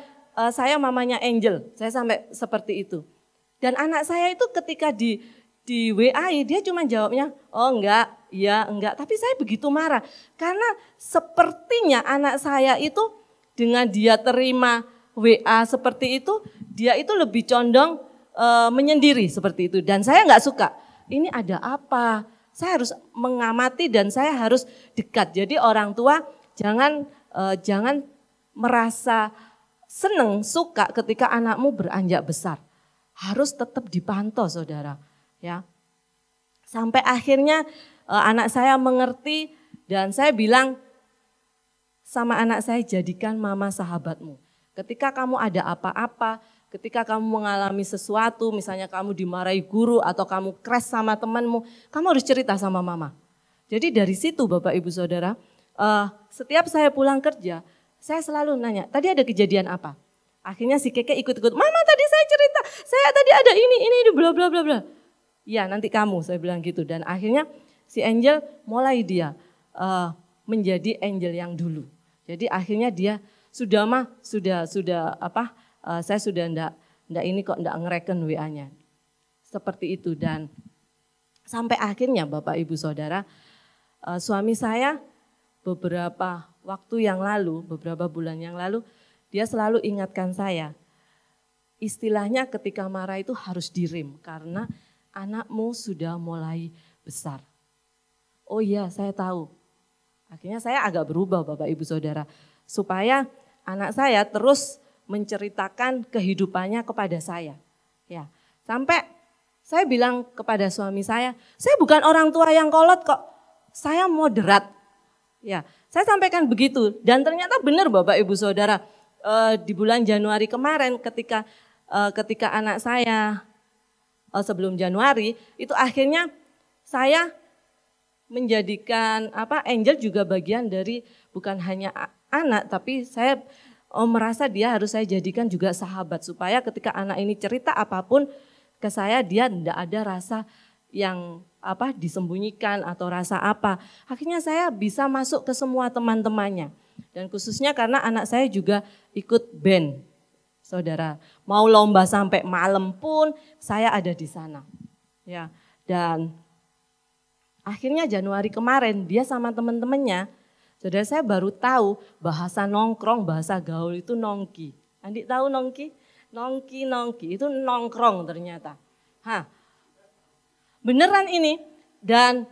saya mamanya Angel, saya sampai seperti itu. Dan anak saya itu ketika di WA dia cuma jawabnya, oh enggak, iya enggak. Tapi saya begitu marah, karena sepertinya anak saya itu dengan dia terima WA seperti itu, dia itu lebih condong menyendiri seperti itu. Dan saya enggak suka, ini ada apa? Saya harus mengamati dan saya harus dekat. Jadi orang tua jangan merasa senang, suka ketika anakmu beranjak besar. Harus tetap dipantau saudara. Ya. Sampai akhirnya anak saya mengerti dan saya bilang sama anak saya, jadikan mama sahabatmu. Ketika kamu ada apa-apa, ketika kamu mengalami sesuatu, misalnya kamu dimarahi guru atau kamu crash sama temanmu, kamu harus cerita sama mama. Jadi dari situ Bapak Ibu Saudara, setiap saya pulang kerja, saya selalu nanya, tadi ada kejadian apa? Akhirnya si Keke ikut-ikut, mama tadi saya cerita, saya tadi ada ini, bla bla bla bla. Ya nanti kamu, saya bilang gitu. Dan akhirnya si Angel mulai dia menjadi Angel yang dulu. Jadi akhirnya dia sudah saya sudah enggak ngereken WA-nya. Seperti itu dan sampai akhirnya Bapak Ibu Saudara, suami saya beberapa bulan yang lalu, dia selalu ingatkan saya, istilahnya ketika marah itu harus direm karena anakmu sudah mulai besar. Oh iya saya tahu. Akhirnya saya agak berubah Bapak Ibu Saudara, supaya anak saya terus menceritakan kehidupannya kepada saya. Ya, sampai saya bilang kepada suami saya bukan orang tua yang kolot kok, saya moderat. Ya, saya sampaikan begitu dan ternyata benar Bapak Ibu Saudara, di bulan Januari kemarin ketika anak saya sebelum Januari itu akhirnya saya menjadikan Angel juga bagian dari bukan hanya anak tapi saya merasa dia harus saya jadikan juga sahabat supaya ketika anak ini cerita apapun ke saya dia tidak ada rasa yang disembunyikan atau rasa apa. Akhirnya saya bisa masuk ke semua teman-temannya dan khususnya karena anak saya juga ikut band. Saudara, mau lomba sampai malam pun saya ada di sana. Ya, dan akhirnya Januari kemarin dia sama teman-temannya, saudara saya baru tahu bahasa nongkrong, bahasa gaul itu nongki. Andi tahu nongki? Nongki itu nongkrong ternyata. Beneran ini dan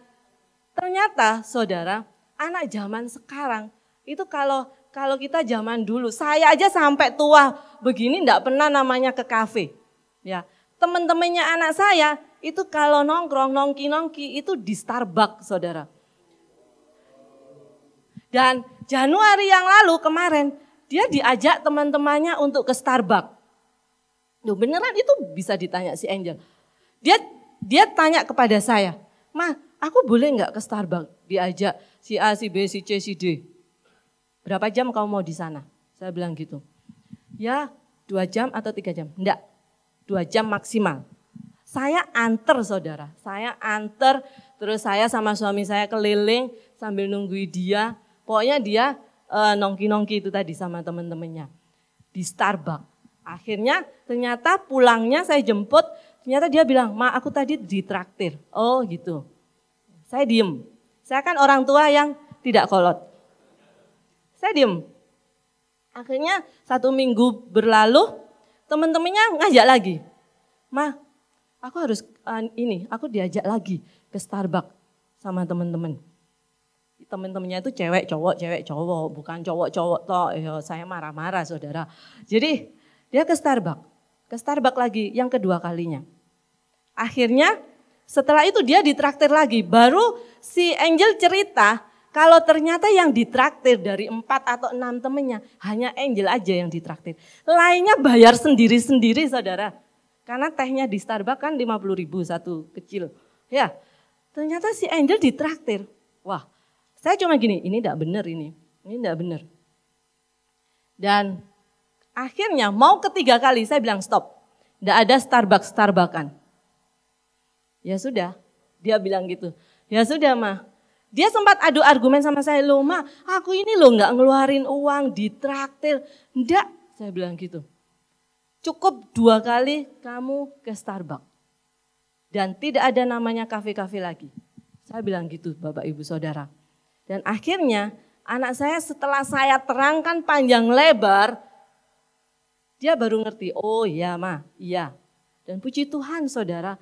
ternyata saudara anak zaman sekarang itu kalau kita zaman dulu, saya aja sampai tua begini enggak pernah namanya ke kafe. Ya, teman-temannya anak saya itu kalau nongkrong nongki itu di Starbucks, saudara. Dan Januari yang lalu kemarin dia diajak teman-temannya untuk ke Starbucks. Loh, beneran itu bisa ditanya si Angel. Dia tanya kepada saya, "Ma, aku boleh enggak ke Starbucks?" Diajak si A, si B, si C, si D. Berapa jam kamu mau di sana? Saya bilang gitu. Ya 2 jam atau 3 jam? Enggak, 2 jam maksimal. Saya anter saudara, terus saya sama suami saya keliling sambil nungguin dia. Pokoknya dia nongki itu tadi sama teman-temannya di Starbucks. Akhirnya ternyata pulangnya saya jemput, ternyata dia bilang, "Ma, aku tadi ditraktir." Oh gitu. Saya diem. Saya kan orang tua yang tidak kolot. Saya diem. Akhirnya 1 minggu berlalu, teman-temannya ngajak lagi. "Ma, aku harus aku diajak lagi ke Starbucks sama teman-teman." Teman-temannya itu cewek cowok, bukan cowok toh. Ya, saya marah-marah saudara. Jadi dia ke Starbucks. ke Starbucks lagi yang kedua kalinya. Akhirnya setelah itu dia ditraktir lagi. Baru si Angel cerita kalau ternyata yang ditraktir dari 4 atau 6 temennya hanya Angel aja yang ditraktir. Lainnya bayar sendiri-sendiri saudara. Karena tehnya di Starbucks kan 50.000 satu kecil. Ya, ternyata si Angel ditraktir. Wah, saya cuma gini, ini enggak benar ini enggak benar. Dan akhirnya mau ketiga kali saya bilang stop. Enggak ada Starbucks-Starbucks-an. Ya sudah, dia bilang gitu. Ya sudah mah. Dia sempat adu argumen sama saya, loh mah aku ini loh enggak ngeluarin uang, ditraktir. Enggak, saya bilang gitu. Cukup 2 kali kamu ke Starbucks. Dan tidak ada namanya kafe-kafe lagi. Saya bilang gitu Bapak Ibu Saudara. Dan akhirnya anak saya setelah saya terangkan panjang lebar, dia baru ngerti, oh iya mah, iya. Dan puji Tuhan saudara,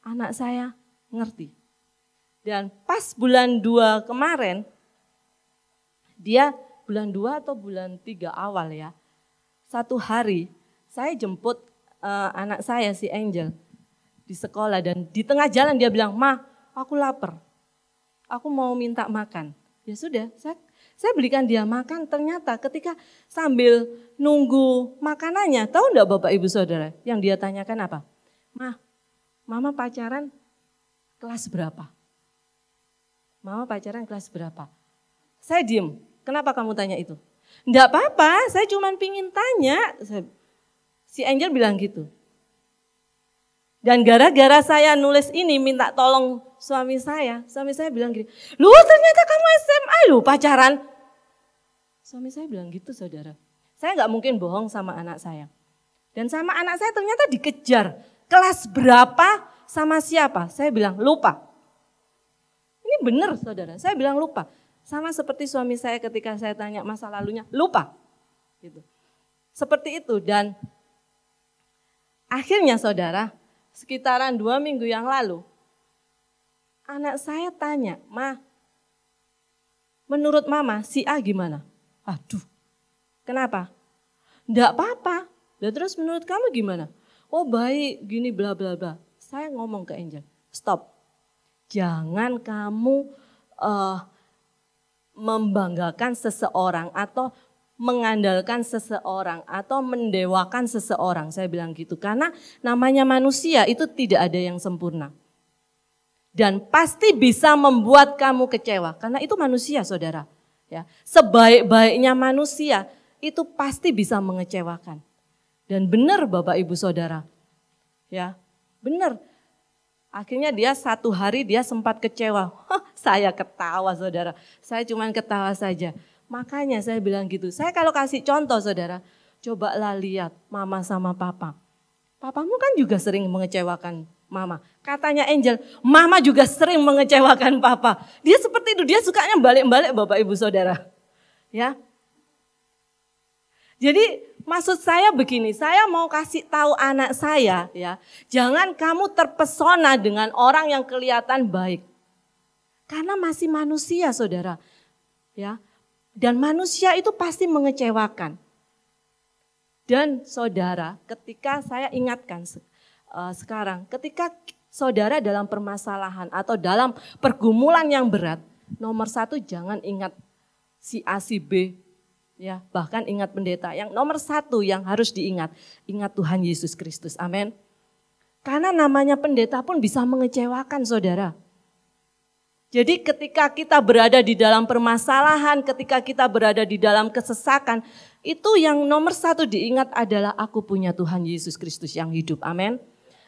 anak saya ngerti. Dan pas bulan 2 kemarin, dia bulan 2 atau bulan 3 awal ya, satu hari saya jemput anak saya si Angel di sekolah dan di tengah jalan dia bilang, Ma aku lapar, aku mau minta makan. Ya sudah, saya belikan dia makan. Ternyata ketika sambil nunggu makanannya, tahu enggak Bapak Ibu Saudara yang dia tanyakan apa? Ma, Mama pacaran kelas berapa? Mama pacaran kelas berapa? Saya diem, kenapa kamu tanya itu? Enggak apa-apa, saya cuma pingin tanya. Si Angel bilang gitu. Dan gara-gara saya nulis ini minta tolong suami saya bilang gini, lu ternyata kamu SMA lu pacaran. Suami saya bilang gitu saudara. Saya nggak mungkin bohong sama anak saya. Dan sama anak saya ternyata dikejar. Kelas berapa sama siapa? Saya bilang lupa. Ini benar saudara, saya bilang lupa. Sama seperti suami saya ketika saya tanya masa lalunya, lupa. Gitu. Seperti itu dan akhirnya saudara, sekitaran 2 minggu yang lalu, anak saya tanya, Ma, menurut Mama si A gimana? Aduh, kenapa? Enggak apa-apa. Dan terus menurut kamu gimana? Oh baik, gini bla bla bla. Saya ngomong ke Angel, stop. Jangan kamu membanggakan seseorang atau mengandalkan seseorang atau mendewakan seseorang. Saya bilang gitu. Karena namanya manusia itu tidak ada yang sempurna. Dan pasti bisa membuat kamu kecewa. Karena itu manusia saudara. Ya, sebaik-baiknya manusia itu pasti bisa mengecewakan. Dan benar Bapak Ibu Saudara. Ya, benar. Akhirnya dia 1 hari dia sempat kecewa. Saya ketawa saudara. Saya cuma ketawa saja. Makanya saya bilang gitu. Saya kalau kasih contoh saudara. Cobalah lihat mama sama papa. Papamu kan juga sering mengecewakan mama. Katanya Angel, mama juga sering mengecewakan papa. Dia seperti itu. Dia sukanya balik-balik Bapak Ibu Saudara. Ya. Jadi maksud saya begini, saya mau kasih tahu anak saya ya, jangan kamu terpesona dengan orang yang kelihatan baik. Karena masih manusia saudara. Ya. Dan manusia itu pasti mengecewakan. Dan saudara, ketika saya ingatkan sekarang, ketika saudara dalam permasalahan atau dalam pergumulan yang berat, nomor 1 jangan ingat si A, si B. Ya, bahkan ingat pendeta. Yang nomor 1 yang harus diingat, ingat Tuhan Yesus Kristus. Amin. Karena namanya pendeta pun bisa mengecewakan saudara. Jadi ketika kita berada di dalam permasalahan, ketika kita berada di dalam kesesakan, itu yang nomor 1 diingat adalah aku punya Tuhan Yesus Kristus yang hidup. Amin.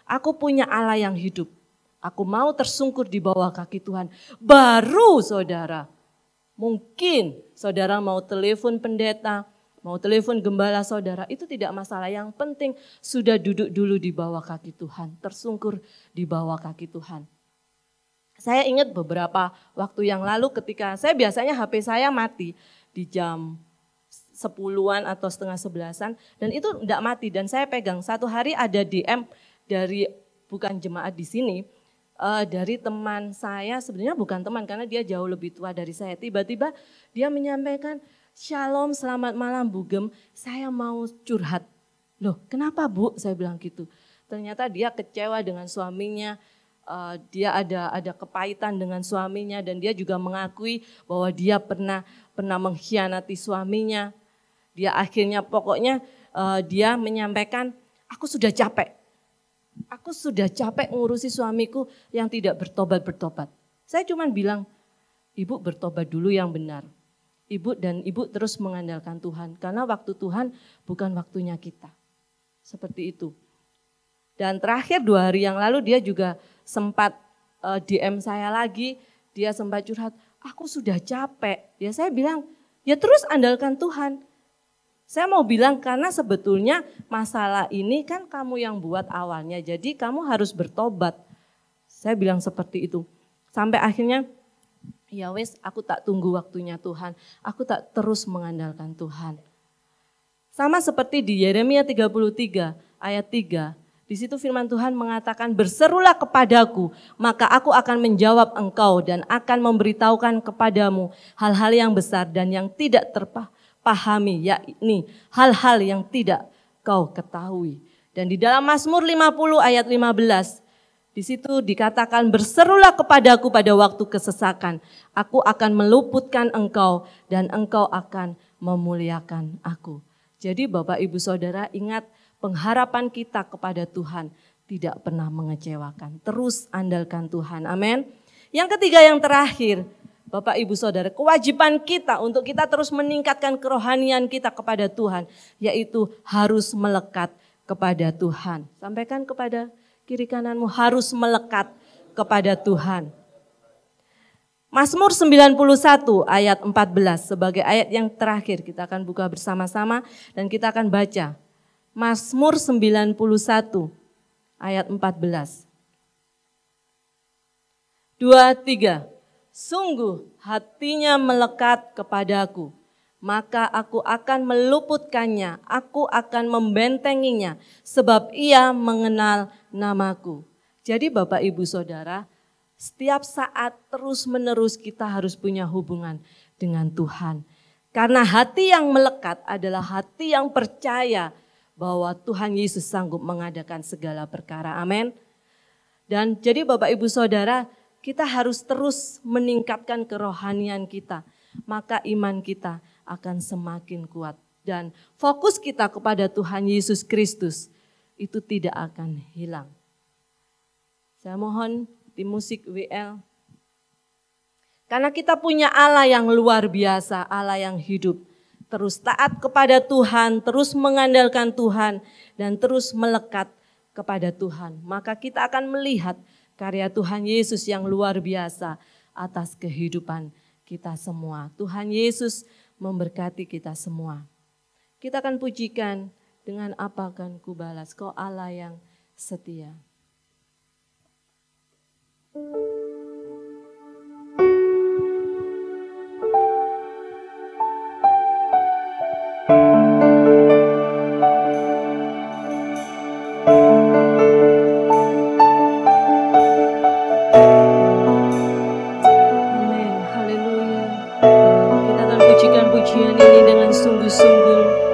Aku punya Allah yang hidup. Aku mau tersungkur di bawah kaki Tuhan. Baru saudara. Mungkin saudara mau telepon pendeta, mau telepon gembala saudara, itu tidak masalah. Yang penting sudah duduk dulu di bawah kaki Tuhan, tersungkur di bawah kaki Tuhan. Saya ingat beberapa waktu yang lalu ketika saya biasanya HP saya mati di jam 10-an atau setengah 11-an dan itu tidak mati dan saya pegang. Satu hari ada DM dari bukan jemaat di sini, dari teman saya, sebenarnya bukan teman karena dia jauh lebih tua dari saya. Tiba-tiba dia menyampaikan, Shalom, selamat malam Bu Gem, saya mau curhat. Loh kenapa Bu? Saya bilang gitu. Ternyata dia kecewa dengan suaminya, dia ada kepahitan dengan suaminya dan dia juga mengakui bahwa dia pernah mengkhianati suaminya. Dia akhirnya pokoknya dia menyampaikan, aku sudah capek. Aku sudah capek ngurusi suamiku yang tidak bertobat-bertobat. Saya cuma bilang, Ibu bertobat dulu yang benar. Ibu terus mengandalkan Tuhan. Karena waktu Tuhan bukan waktunya kita. Seperti itu. Dan terakhir 2 hari yang lalu dia juga sempat DM saya lagi. Dia sempat curhat, aku sudah capek. Ya saya bilang, ya terus andalkan Tuhan. Saya mau bilang karena sebetulnya masalah ini kan kamu yang buat awalnya. Jadi kamu harus bertobat. Saya bilang seperti itu. Sampai akhirnya, ya wes aku tak tunggu waktunya Tuhan. Aku tak terus mengandalkan Tuhan. Sama seperti di Yeremia 33 ayat 3. Di situ firman Tuhan mengatakan, berserulah kepadaku, maka aku akan menjawab engkau dan akan memberitahukan kepadamu hal-hal yang besar dan yang tidak terpahami, yakni hal-hal yang tidak kau ketahui. Dan di dalam Mazmur 50 ayat 15, di situ dikatakan, berserulah kepadaku pada waktu kesesakan, aku akan meluputkan engkau dan engkau akan memuliakan aku. Jadi Bapak Ibu Saudara ingat, pengharapan kita kepada Tuhan tidak pernah mengecewakan. Terus andalkan Tuhan, amin. Yang ketiga yang terakhir, Bapak Ibu Saudara, kewajiban kita untuk kita terus meningkatkan kerohanian kita kepada Tuhan, yaitu harus melekat kepada Tuhan. Sampaikan kepada kiri kananmu, harus melekat kepada Tuhan. Mazmur 91 ayat 14 sebagai ayat yang terakhir kita akan buka bersama-sama dan kita akan baca. Mazmur 91 ayat 14. 2, 3. Sungguh hatinya melekat kepadaku, maka aku akan meluputkannya, aku akan membentenginya, sebab ia mengenal namaku. Jadi Bapak Ibu Saudara, setiap saat terus menerus kita harus punya hubungan dengan Tuhan. Karena hati yang melekat adalah hati yang percaya bahwa Tuhan Yesus sanggup mengadakan segala perkara. Amin. Dan jadi Bapak Ibu Saudara, kita harus terus meningkatkan kerohanian kita. Maka iman kita akan semakin kuat. Dan fokus kita kepada Tuhan Yesus Kristus itu tidak akan hilang. Saya mohon tim musik WL. Karena kita punya Allah yang luar biasa, Allah yang hidup. Terus taat kepada Tuhan, terus mengandalkan Tuhan, dan terus melekat kepada Tuhan. Maka kita akan melihat karya Tuhan Yesus yang luar biasa atas kehidupan kita semua. Tuhan Yesus memberkati kita semua. Kita akan pujikan, dengan apa akan kubalas, Kau Allah yang setia. Pujian ini dengan sungguh-sungguh.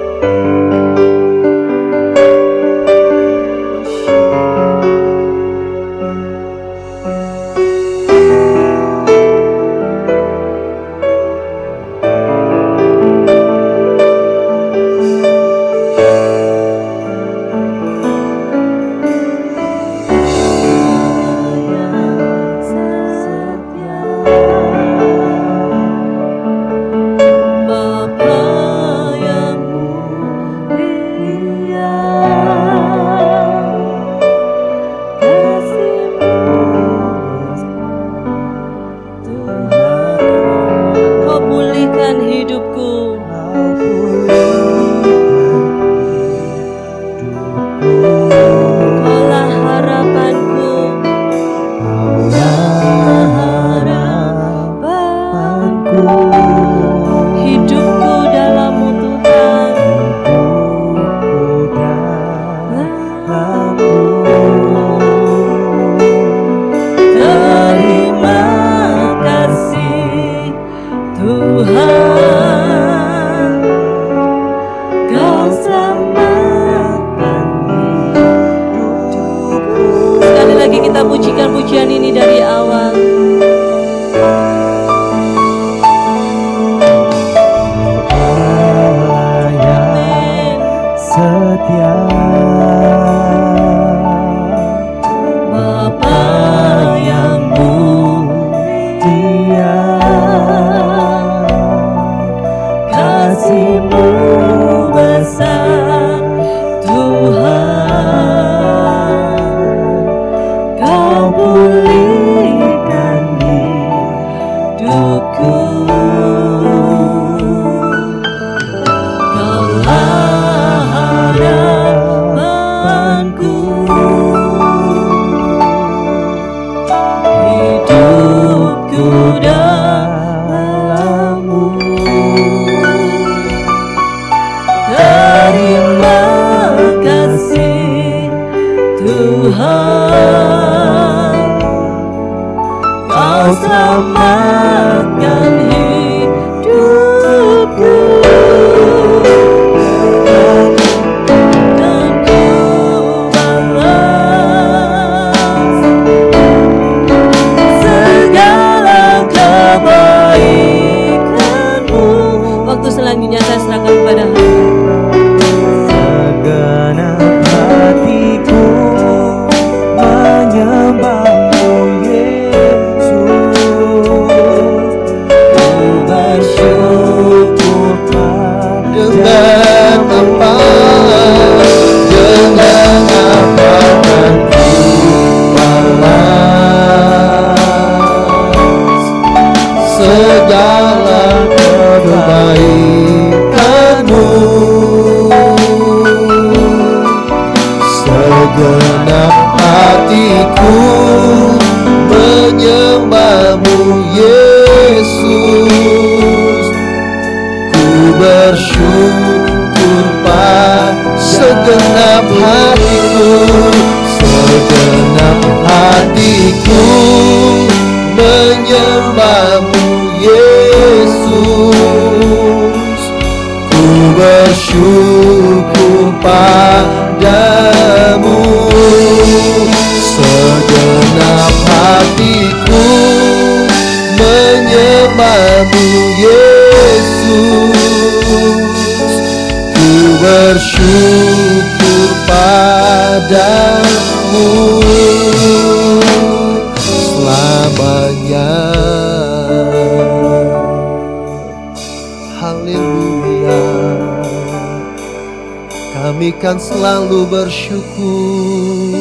Kan selalu bersyukur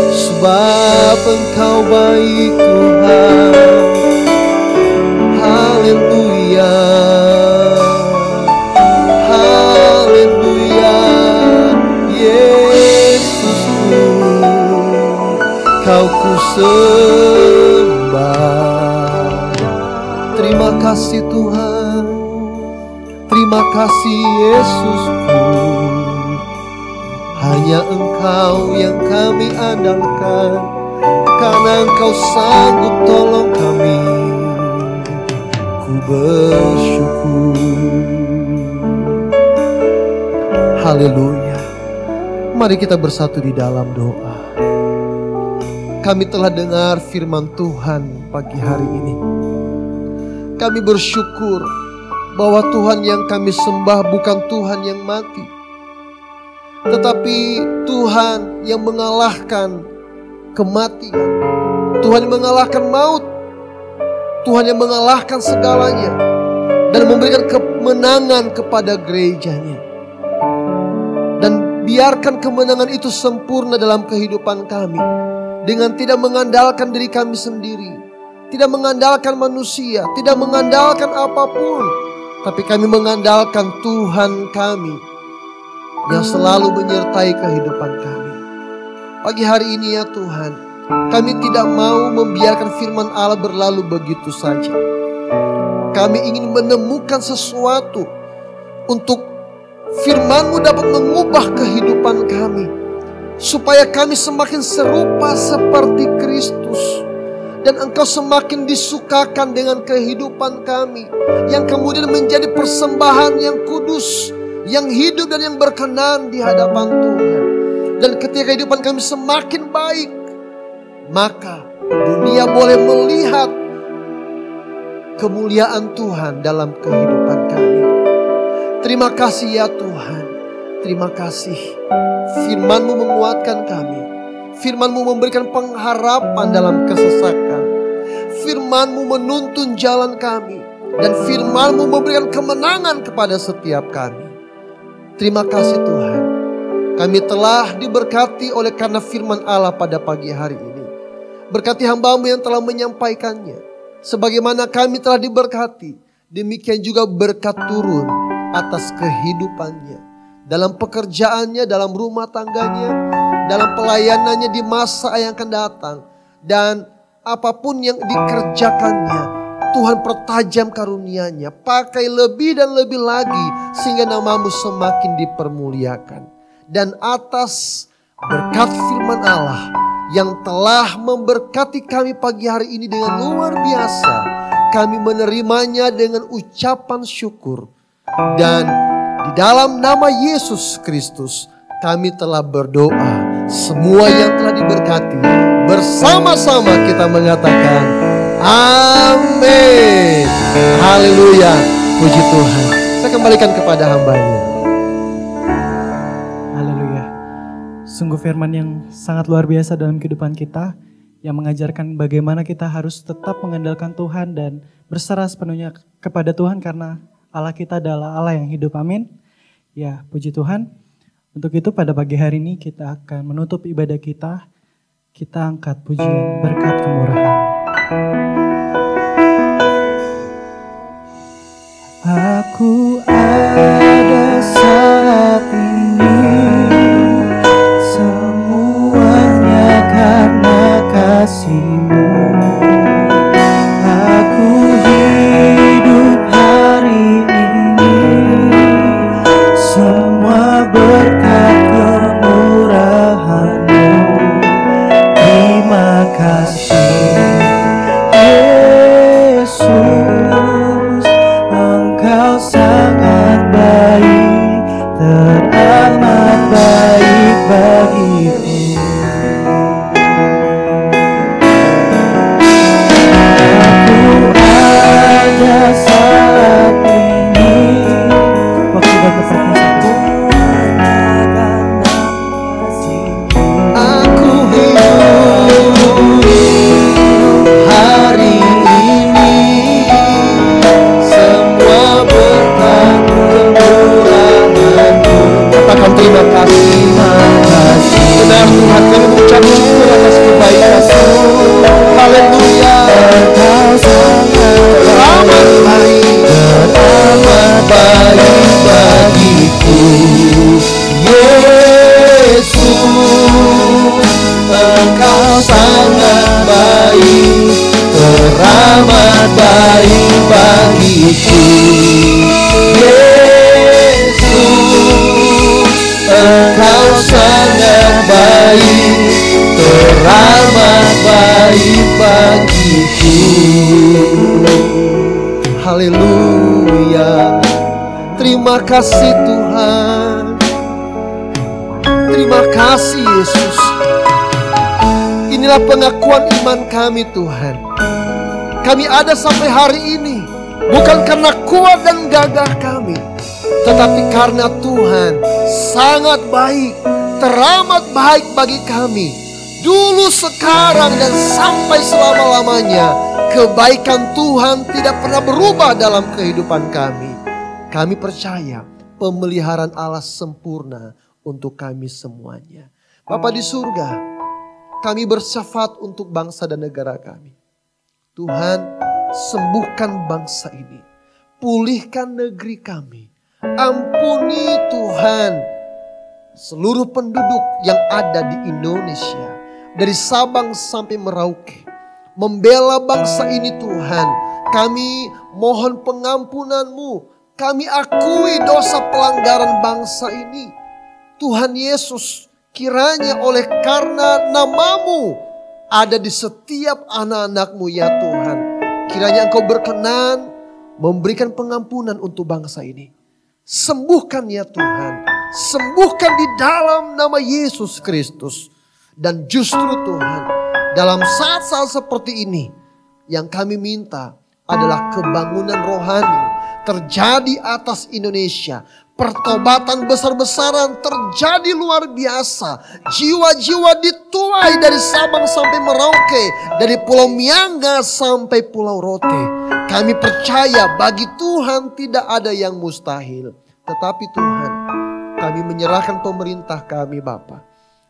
sebab Engkau baik Tuhan. Haleluya, haleluya, Yesusku, Kau ku sembah. Terima kasih Tuhan, terima kasih Yesusku. Hanya Engkau yang kami andalkan, karena Engkau sanggup tolong kami. Ku bersyukur. Haleluya. Mari kita bersatu di dalam doa. Kami telah dengar firman Tuhan pagi hari ini. Kami bersyukur bahwa Tuhan yang kami sembah bukan Tuhan yang mati, tetapi Tuhan yang mengalahkan kematian, Tuhan yang mengalahkan maut, Tuhan yang mengalahkan segalanya dan memberikan kemenangan kepada gerejanya. Dan biarkan kemenangan itu sempurna dalam kehidupan kami, dengan tidak mengandalkan diri kami sendiri, tidak mengandalkan manusia, tidak mengandalkan apapun, tapi kami mengandalkan Tuhan kami yang selalu menyertai kehidupan kami. Pagi hari ini ya Tuhan, kami tidak mau membiarkan firman Allah berlalu begitu saja. Kami ingin menemukan sesuatu untuk firman-Mu dapat mengubah kehidupan kami, supaya kami semakin serupa seperti Kristus, dan Engkau semakin disukakan dengan kehidupan kami, yang kemudian menjadi persembahan yang kudus, yang hidup dan yang berkenan di hadapan Tuhan. Dan ketika kehidupan kami semakin baik, maka dunia boleh melihat kemuliaan Tuhan dalam kehidupan kami. Terima kasih ya Tuhan. Terima kasih. Firman-Mu menguatkan kami. Firman-Mu memberikan pengharapan dalam kesesakan. Firman-Mu menuntun jalan kami. Dan firman-Mu memberikan kemenangan kepada setiap kami. Terima kasih Tuhan. Kami telah diberkati oleh karena firman Allah pada pagi hari ini. Berkati hamba-Mu yang telah menyampaikannya. Sebagaimana kami telah diberkati, demikian juga berkat turun atas kehidupannya. Dalam pekerjaannya, dalam rumah tangganya, dalam pelayanannya di masa yang akan datang. Dan apapun yang dikerjakannya, Tuhan pertajam karunia-Nya. Pakai lebih dan lebih lagi sehingga nama-Mu semakin dipermuliakan. Dan atas berkat firman Allah yang telah memberkati kami pagi hari ini dengan luar biasa, kami menerimanya dengan ucapan syukur. Dan di dalam nama Yesus Kristus kami telah berdoa. Semua yang telah diberkati bersama-sama kita mengatakan amin. Haleluya. Puji Tuhan. Saya kembalikan kepada hamba-Nya. Haleluya. Sungguh firman yang sangat luar biasa dalam kehidupan kita, yang mengajarkan bagaimana kita harus tetap mengandalkan Tuhan dan berserah sepenuhnya kepada Tuhan, karena Allah kita adalah Allah yang hidup. Amin. Ya, puji Tuhan. Untuk itu pada pagi hari ini kita akan menutup ibadah kita. Kita angkat pujian berkat kemurahan. Aku ada saat ini, semuanya karena kasih-Mu. Aku hidup hari ini, semua berkat kemurahan-Mu. Terima kasih Yesus, Engkau sangat baik, teramat baik bagiku. Aku ada saat ini, waktu dan tempatnya satu. Aku hidup hari ini, semua berkat kemurahan-Mu. Katakan terima kasih. Benar Tuhan, kami mengucap syukur atas kebaikan-Mu. Haleluya. Teramat baik, teramat baik bagiku. Yesus, Engkau sangat baik, teramat baik bagiku. Yesus, Engkau sangat baik, teramat baik bagiku. Haleluya. Terima kasih Tuhan. Terima kasih Yesus. Inilah pengakuan iman kami Tuhan. Kami ada sampai hari ini bukan karena kuat dan gagah kami, tetapi karena Tuhan sangat baik, teramat baik bagi kami. Dulu, sekarang, dan sampai selama-lamanya, kebaikan Tuhan tidak pernah berubah dalam kehidupan kami. Kami percaya pemeliharaan Allah sempurna untuk kami semuanya. Bapa di surga, kami bersyafaat untuk bangsa dan negara kami. Tuhan, sembuhkan bangsa ini. Pulihkan negeri kami. Ampuni Tuhan seluruh penduduk yang ada di Indonesia, dari Sabang sampai Merauke. Membela bangsa ini Tuhan, kami mohon pengampunan-Mu. Kami akui dosa pelanggaran bangsa ini. Tuhan Yesus, kiranya oleh karena nama-Mu ada di setiap anak-anak-Mu ya Tuhan, kiranya Engkau berkenan memberikan pengampunan untuk bangsa ini. Sembuhkan ya Tuhan, sembuhkan di dalam nama Yesus Kristus. Dan justru Tuhan, dalam saat-saat seperti ini, yang kami minta adalah kebangunan rohani terjadi atas Indonesia. Pertobatan besar-besaran terjadi luar biasa. Jiwa-jiwa dituai dari Sabang sampai Merauke, dari Pulau Miangga sampai Pulau Rote. Kami percaya bagi Tuhan tidak ada yang mustahil. Tetapi Tuhan, kami menyerahkan pemerintah kami Bapa.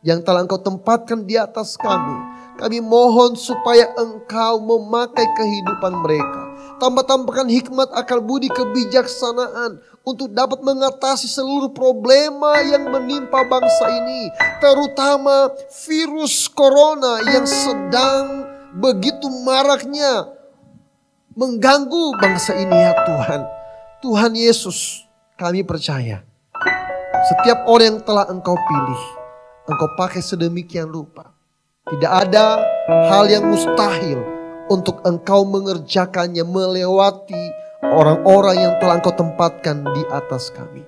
yang telah Engkau tempatkan di atas kami. Kami mohon supaya Engkau memakai kehidupan mereka. Tambahkan hikmat, akal budi, kebijaksanaan untuk dapat mengatasi seluruh problema yang menimpa bangsa ini. Terutama virus corona yang sedang begitu maraknya mengganggu bangsa ini ya Tuhan. Tuhan Yesus, kami percaya setiap orang yang telah Engkau pilih, Engkau pakai sedemikian rupa. Tidak ada hal yang mustahil untuk Engkau mengerjakannya melewati orang-orang yang telah Engkau tempatkan di atas kami.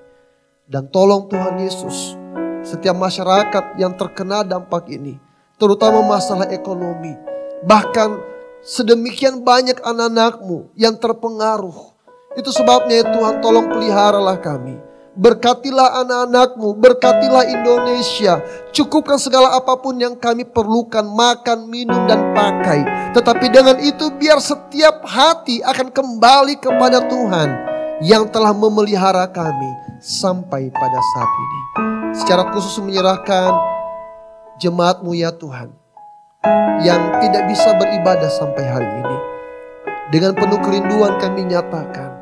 Dan tolong Tuhan Yesus, setiap masyarakat yang terkena dampak ini, terutama masalah ekonomi, bahkan sedemikian banyak anak-anak-Mu yang terpengaruh. Itu sebabnya ya Tuhan, tolong peliharalah kami. Berkatilah anak-anak-Mu, berkatilah Indonesia. Cukupkan segala apapun yang kami perlukan, makan, minum, dan pakai. Tetapi dengan itu biar setiap hati akan kembali kepada Tuhan yang telah memelihara kami sampai pada saat ini. Secara khusus menyerahkan jemaat-Mu ya Tuhan, yang tidak bisa beribadah sampai hari ini. Dengan penuh kerinduan kami nyatakan,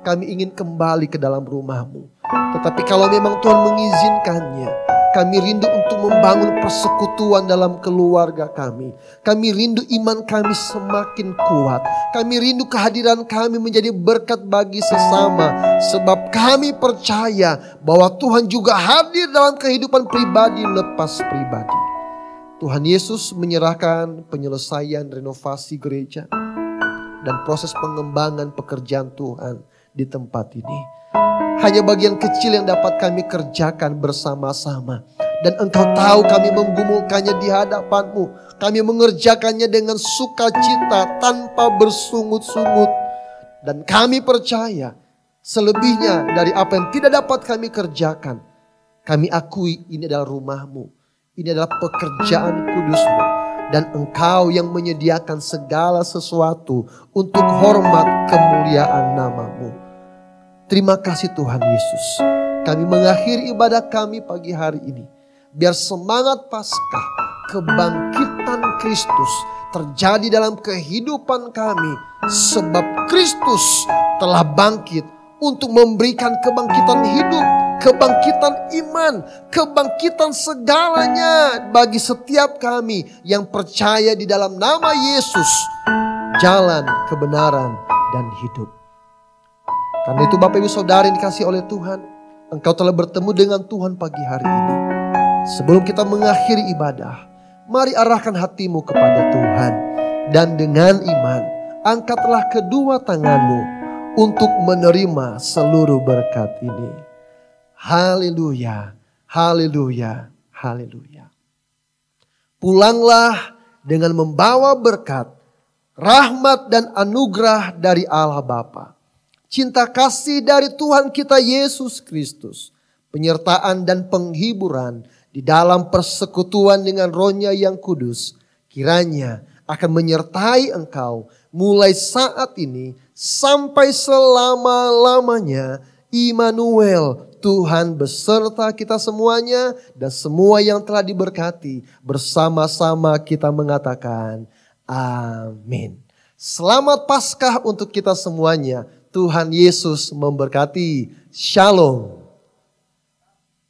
kami ingin kembali ke dalam rumah-Mu. Tetapi kalau memang Tuhan mengizinkannya, kami rindu untuk membangun persekutuan dalam keluarga kami. Kami rindu iman kami semakin kuat. Kami rindu kehadiran kami menjadi berkat bagi sesama. Sebab kami percaya bahwa Tuhan juga hadir dalam kehidupan pribadi lepas pribadi. Tuhan Yesus menyerahkan penyelesaian renovasi gereja dan proses pengembangan pekerjaan Tuhan di tempat ini. Hanya bagian kecil yang dapat kami kerjakan bersama-sama. Dan Engkau tahu kami menggumulkannya di hadapan-Mu. Kami mengerjakannya dengan sukacita tanpa bersungut-sungut. Dan kami percaya selebihnya dari apa yang tidak dapat kami kerjakan, kami akui ini adalah rumah-Mu. Ini adalah pekerjaan kudus-Mu. Dan Engkau yang menyediakan segala sesuatu untuk hormat kemuliaan nama-Mu. Terima kasih Tuhan Yesus. Kami mengakhiri ibadah kami pagi hari ini. Biar semangat Paskah, kebangkitan Kristus terjadi dalam kehidupan kami. Sebab Kristus telah bangkit untuk memberikan kebangkitan hidup, kebangkitan iman, kebangkitan segalanya bagi setiap kami yang percaya di dalam nama Yesus. Jalan kebenaran dan hidup. Karena itu Bapak Ibu Saudara yang dikasihi oleh Tuhan, engkau telah bertemu dengan Tuhan pagi hari ini. Sebelum kita mengakhiri ibadah, mari arahkan hatimu kepada Tuhan. Dan dengan iman, angkatlah kedua tanganmu untuk menerima seluruh berkat ini. Haleluya, haleluya, haleluya. Pulanglah dengan membawa berkat, rahmat dan anugerah dari Allah Bapa. Cinta kasih dari Tuhan kita Yesus Kristus, penyertaan dan penghiburan di dalam persekutuan dengan Roh-Nya yang kudus, kiranya akan menyertai engkau mulai saat ini sampai selama-lamanya. Immanuel, Tuhan beserta kita semuanya dan semua yang telah diberkati. Bersama-sama kita mengatakan amin. Selamat Paskah untuk kita semuanya. Tuhan Yesus memberkati. Shalom.